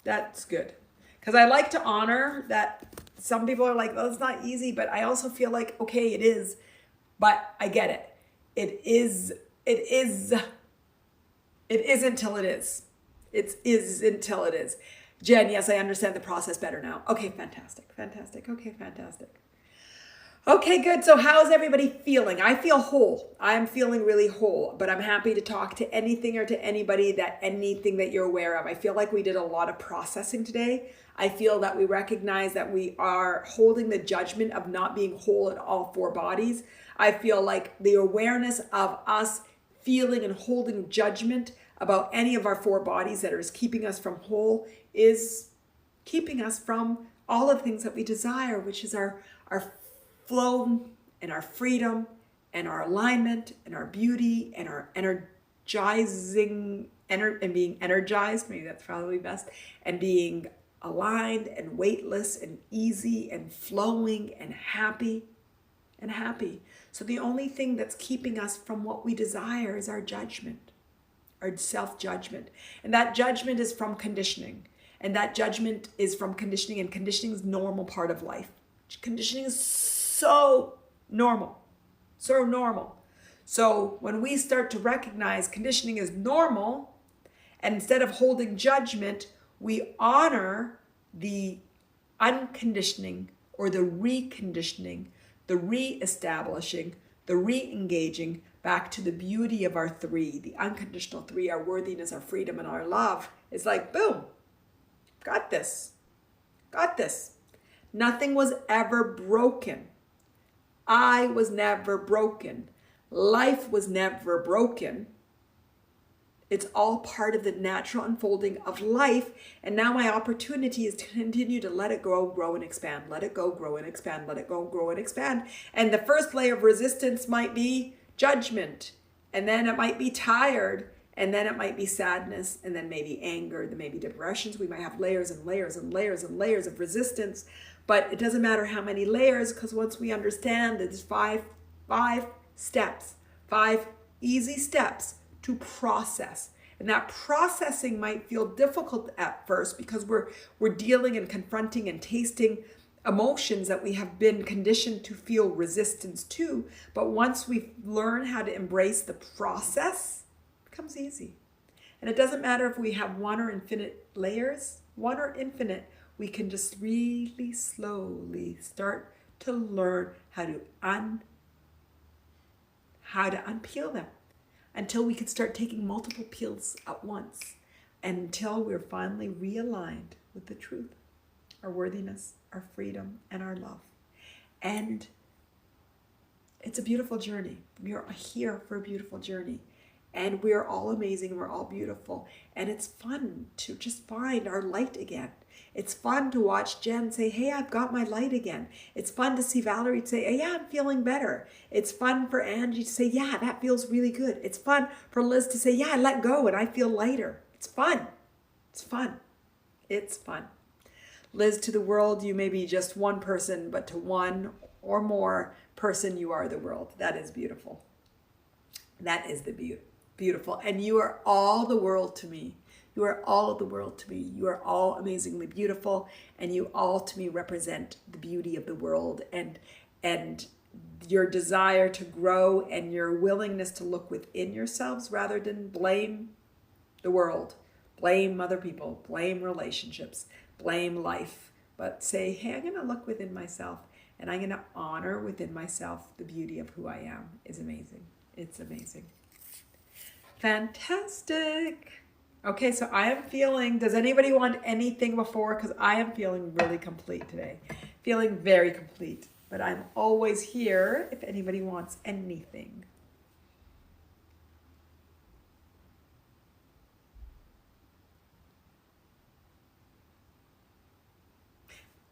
S1: That's good. Because I like to honor that some people are like, well, it's not easy, but I also feel like, okay, it is, but I get it. It is until it is. It is until it is. Jen, yes, I understand the process better now. Okay, fantastic, fantastic. Okay, fantastic. Okay, good. So how's everybody feeling? I feel whole. I'm feeling really whole, but I'm happy to talk to anything or to anybody anything that you're aware of. I feel like we did a lot of processing today. I feel that we recognize that we are holding the judgment of not being whole in all 4 bodies. I feel like the awareness of us feeling and holding judgment about any of our 4 bodies that is keeping us from whole is keeping us from all of the things that we desire, which is our flow and our freedom and our alignment and our beauty and our energizing and being energized, maybe that's probably best, and being aligned and weightless and easy and flowing and happy. So the only thing that's keeping us from what we desire is our judgment, our self-judgment. And that judgment is from conditioning. And that judgment is from conditioning, and conditioning is a normal part of life. Conditioning is so normal, so normal. So when we start to recognize conditioning is normal, and instead of holding judgment, we honor the unconditioning or the reconditioning, the re-establishing, the re-engaging back to the beauty of our 3, the unconditional 3, our worthiness, our freedom, and our love. It's like, boom, got this, got this. Nothing was ever broken. I was never broken. Life was never broken. It's all part of the natural unfolding of life. And now my opportunity is to continue to let it grow and expand. Let it go, grow and expand. Let it go, grow and expand. And the first layer of resistance might be judgment. And then it might be tired. And then it might be sadness. And then maybe anger. Then maybe depressions. We might have layers and layers and layers and layers of resistance. But it doesn't matter how many layers, because once we understand that there's five steps, 5 easy steps to process. And that processing might feel difficult at first because we're dealing and confronting and tasting emotions that we have been conditioned to feel resistance to. But once we learn how to embrace the process, it becomes easy. And it doesn't matter if we have 1 or infinite layers, 1 or infinite, we can just really slowly start to learn how to unpeel them, until we could start taking multiple peels at once, until we're finally realigned with the truth, our worthiness, our freedom, and our love. And it's a beautiful journey. We are here for a beautiful journey. And we're all amazing, we're all beautiful. And it's fun to just find our light again. It's fun to watch Jen say, hey, I've got my light again. It's fun to see Valerie say, hey, yeah, I'm feeling better. It's fun for Angie to say, yeah, that feels really good. It's fun for Liz to say, yeah, I let go and I feel lighter. It's fun. It's fun. It's fun. Liz, to the world, you may be just one person, but to one or more person, you are the world. That is beautiful. That is the beautiful. And you are all the world to me. You are all of the world to me. You are all amazingly beautiful, and you all to me represent the beauty of the world, and your desire to grow and your willingness to look within yourselves rather than blame the world, blame other people, blame relationships, blame life, but say, hey, I'm going to look within myself, and I'm going to honor within myself the beauty of who I am. Is amazing. It's amazing. Fantastic. Okay, so I am feeling, does anybody want anything before? Because I am feeling really complete today. Feeling very complete. But I'm always here if anybody wants anything.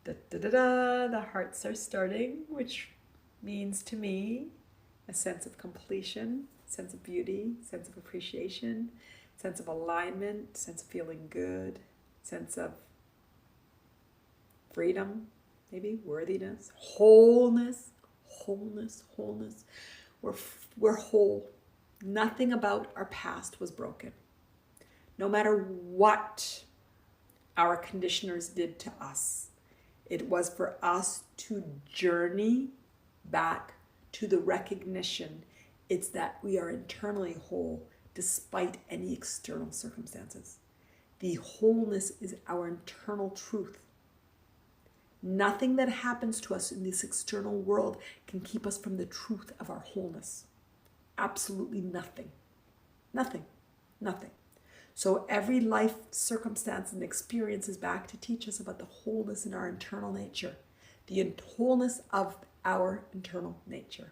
S1: Da, da, da, da. The hearts are starting, which means to me a sense of completion, sense of beauty, sense of appreciation, sense of alignment, sense of feeling good, sense of freedom, maybe worthiness, wholeness, wholeness, wholeness. We're whole. Nothing about our past was broken. No matter what our conditioners did to us, it was for us to journey back to the recognition it's that we are internally whole despite any external circumstances. The wholeness is our internal truth. Nothing that happens to us in this external world can keep us from the truth of our wholeness. Absolutely nothing. Nothing. Nothing. So every life circumstance and experience is back to teach us about the wholeness in our internal nature. The wholeness of our internal nature.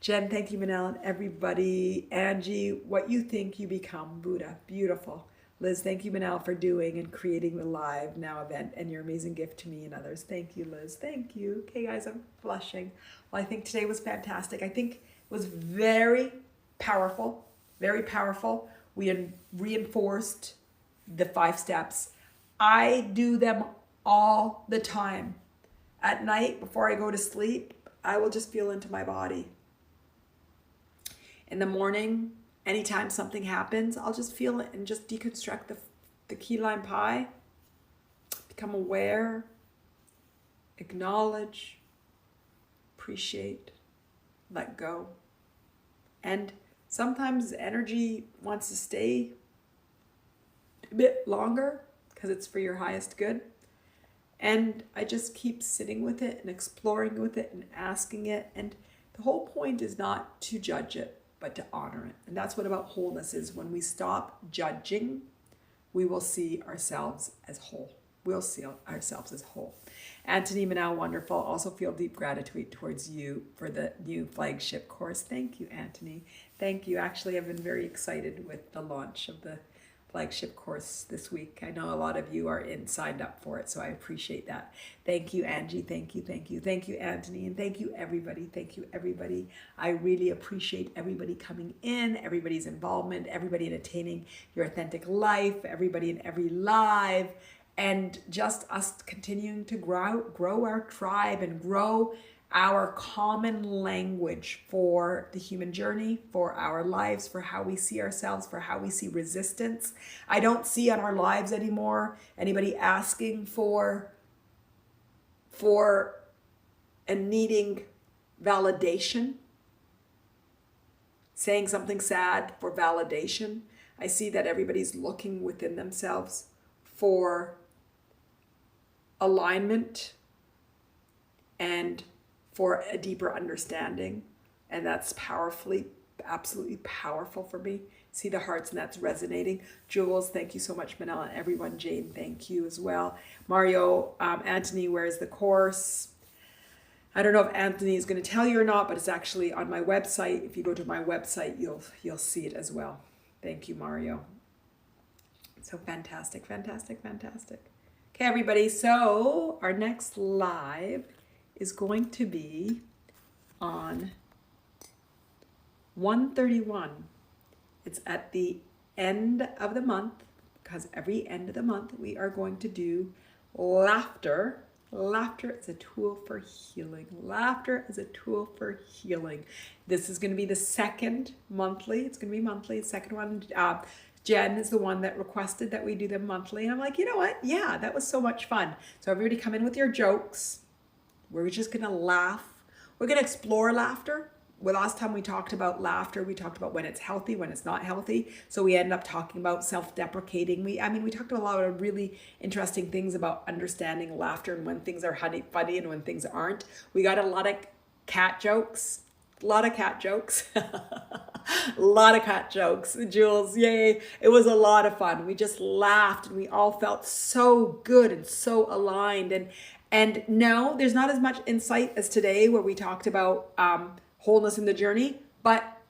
S1: Jen, thank you, Manal, and everybody. Angie, what you think you become, Buddha. Beautiful. Liz, thank you, Manal, for doing and creating the Live Now event and your amazing gift to me and others. Thank you, Liz. Thank you. Okay, guys, I'm blushing. Well, I think today was fantastic. I think it was very powerful, very powerful. We reinforced the 5 steps. I do them all the time. At night, before I go to sleep, I will just feel into my body. In the morning, anytime something happens, I'll just feel it and just deconstruct the key lime pie, become aware, acknowledge, appreciate, let go. And sometimes energy wants to stay a bit longer because it's for your highest good. And I just keep sitting with it and exploring with it and asking it. And the whole point is not to judge it, but to honor it. And that's what about wholeness is. When we stop judging, we will see ourselves as whole. We'll see ourselves as whole. Anthony Manal, wonderful. Also feel deep gratitude towards you for the new flagship course. Thank you, Anthony. Thank you. Actually, I've been very excited with the launch of the flagship course this week. I know a lot of you are signed up for it, so I appreciate that. Thank you, Angie. Thank you, thank you. Thank you, Anthony. And thank you, everybody. Thank you, everybody. I really appreciate everybody coming in, everybody's involvement, everybody in attaining your authentic life, everybody in every live, and just us continuing to grow our tribe and grow our common language for the human journey, for our lives, for how we see ourselves, for how we see resistance. I don't see on our lives anymore anybody asking for and needing validation, saying something sad for validation. I see that everybody's looking within themselves for alignment and for a deeper understanding. And that's powerfully, absolutely powerful for me. See the hearts, and that's resonating. Jules, thank you so much, Manal, and everyone. Jane, thank you as well. Mario, Anthony, where's the course? I don't know if Anthony is going to tell you or not, but it's actually on my website. If you go to my website, you'll see it as well. Thank you, Mario. So fantastic, fantastic, fantastic. Okay, everybody. So our next live is going to be on 1/31. It's at the end of the month, because every end of the month we are going to do laughter. Laughter is a tool for healing. Laughter is a tool for healing. This is going to be the second monthly. It's going to be monthly. The second one, Jen is the one that requested that we do them monthly. And I'm like, you know what? Yeah, that was so much fun. So everybody come in with your jokes. We're just going to laugh. We're going to explore laughter. Well, last time we talked about laughter, we talked about when it's healthy, when it's not healthy. So we end up talking about self-deprecating. We talked about a lot of really interesting things about understanding laughter and when things are funny and when things aren't. We got a lot of cat jokes. A lot of cat jokes. A lot of cat jokes. Jules, yay. It was a lot of fun. We just laughed and we all felt so good and so aligned. And no, there's not as much insight as today where we talked about wholeness in the journey, but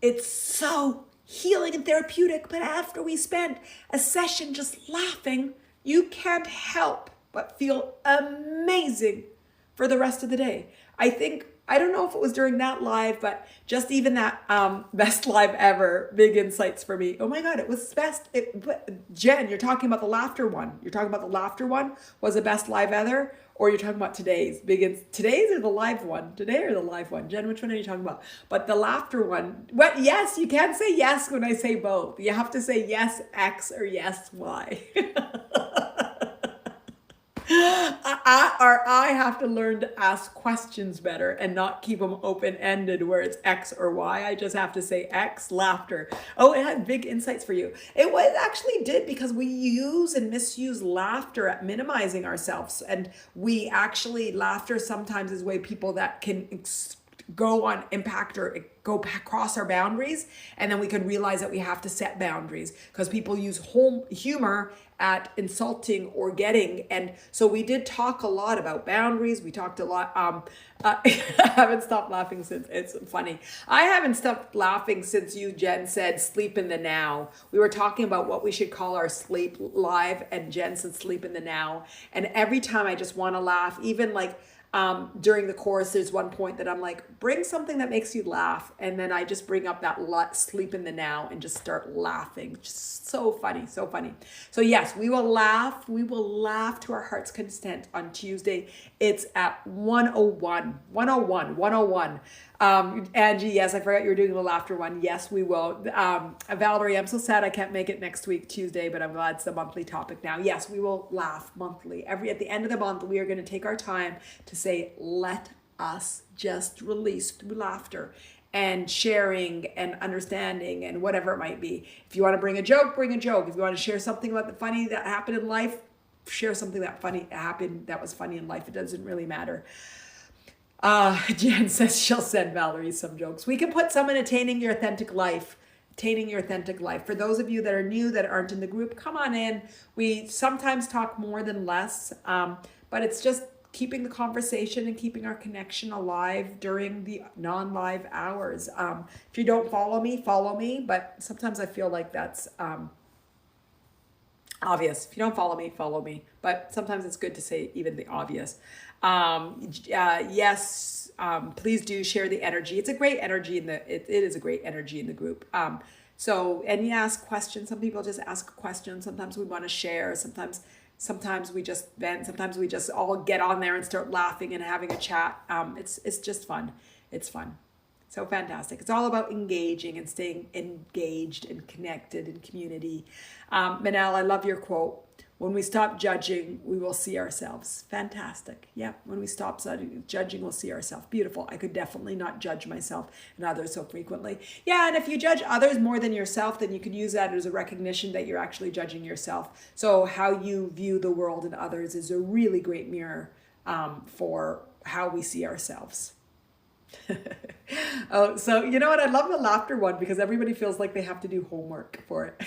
S1: it's so healing and therapeutic. But after we spent a session just laughing, you can't help but feel amazing for the rest of the day. I don't know if it was during that live, but just even that best live ever, big insights for me. Oh my God, it was best. Jen, you're talking about the laughter one. You're talking about the laughter one was the best live ever, or you're talking about today's today's or the live one? Today or the live one? Jen, which one are you talking about? But the laughter one, what? Yes, you can't say yes when I say both. You have to say yes X or yes Y. I have to learn to ask questions better and not keep them open-ended where it's X or Y. I just have to say X, laughter. Oh, it had big insights for you. It actually did, because we use and misuse laughter at minimizing ourselves. And laughter sometimes is way people that can go on impact or go across our boundaries, and then we can realize that we have to set boundaries because people use humor at insulting or getting. And so we did talk a lot about boundaries. We talked a lot. I haven't stopped laughing since, it's funny. I haven't stopped laughing since you, Jen, said sleep in the now. We were talking about what we should call our sleep live, and Jen said sleep in the now. And every time I just want to laugh, even like during the course, there's one point that I'm like, bring something that makes you laugh. And then I just bring up that sleep in the now and just start laughing. Just so funny, so funny. So yes, we will laugh. We will laugh to our heart's content on Tuesday. It's at 101. Angie, yes, I forgot you were doing the laughter one. Yes, we will. Valerie, I'm so sad I can't make it next week, Tuesday, but I'm glad it's the monthly topic now. Yes, we will laugh monthly. At the end of the month, we are going to take our time to say, let us just release through laughter and sharing and understanding and whatever it might be. If you want to bring a joke, bring a joke. If you want to share something about the funny that happened in life, share something that was funny in life. It doesn't really matter. Jan says she'll send Valerie some jokes. We can put some in Attaining Your Authentic Life. Attaining Your Authentic Life. For those of you that are new, that aren't in the group, come on in. We sometimes talk more than less, but it's just keeping the conversation and keeping our connection alive during the non-live hours. If you don't follow me, but sometimes I feel like that's obvious. If you don't follow me, but sometimes it's good to say even the obvious. Yes, please do share the energy. It's a great energy it is a great energy in the group. And you ask questions. Some people just ask questions. Sometimes we want to share. Sometimes we just vent. Sometimes we just all get on there and start laughing and having a chat. It's just fun. It's fun. So fantastic. It's all about engaging and staying engaged and connected in community. Manal, I love your quote. When we stop judging, we will see ourselves. Fantastic. Yeah, when we stop judging, we'll see ourselves. Beautiful. I could definitely not judge myself and others so frequently. Yeah, and if you judge others more than yourself, then you could use that as a recognition that you're actually judging yourself. So how you view the world and others is a really great mirror for how we see ourselves. Oh, so you know what? I love the laughter one because everybody feels like they have to do homework for it.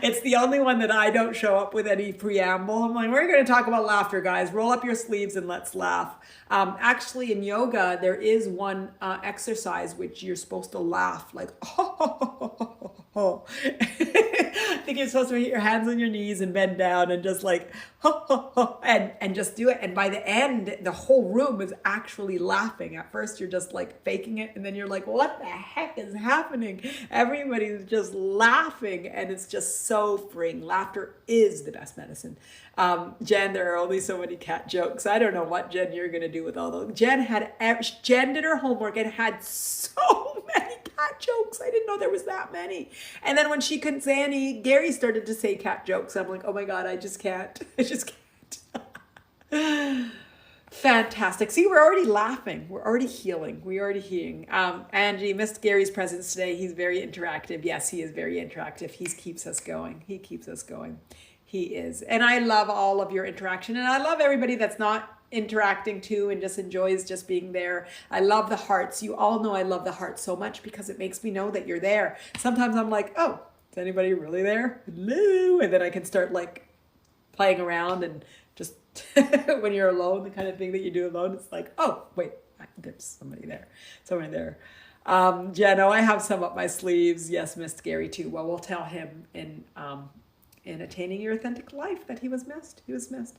S1: It's the only one that I don't show up with any preamble. I'm like, we're going to talk about laughter, guys. Roll up your sleeves and let's laugh. Actually, in yoga, there is one exercise which you're supposed to laugh like, oh. I think you're supposed to put your hands on your knees and bend down and just like, and just do it. And by the end, the whole room is actually laughing. At first, you're just like faking it. And then you're like, what the heck is happening? Everybody's just laughing. And it's just so freeing. Laughter is the best medicine. Jen, there are only so many cat jokes. I don't know what, Jen, you're going to do with all those. Jen did her homework and had so many cat jokes. I didn't know there was that many. And then when she couldn't say any, Gary started to say cat jokes. I'm like, oh my God, I just can't. I just can't. Fantastic. See, we're already laughing. We're already healing. We're already healing. Angie, missed Gary's presence today. He's very interactive. Yes, he is very interactive. He keeps us going. He keeps us going. He is. And I love all of your interaction. And I love everybody that's not interacting too and just enjoys just being there. I love the hearts. You all know I love the hearts so much because it makes me know that you're there. Sometimes I'm like, oh, is anybody really there? Hello. And then I can start like playing around and just when you're alone, the kind of thing that you do alone, it's like, oh, wait, there's somebody there. Somebody there. Jeno, I have some up my sleeves. Yes, missed Gary too. Well, we'll tell him in Attaining Your Authentic Life that he was missed. He was missed.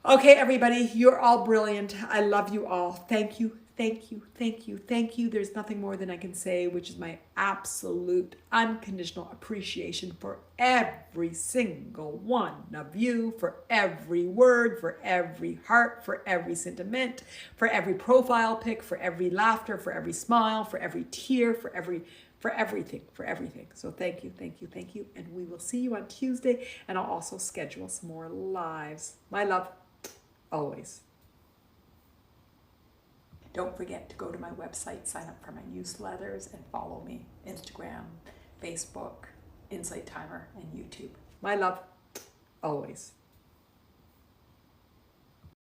S1: Okay, everybody, you're all brilliant. I love you all. Thank you, thank you, thank you, thank you. There's nothing more than I can say, which is my absolute unconditional appreciation for every single one of you, for every word, for every heart, for every sentiment, for every profile pic, for every laughter, for every smile, for every tear, for everything. So thank you, thank you, thank you. And we will see you on Tuesday. And I'll also schedule some more lives. My love, always. Don't forget to go to my website, sign up for my newsletters, and follow me. Instagram, Facebook, InsightTimer, and YouTube. My love, always.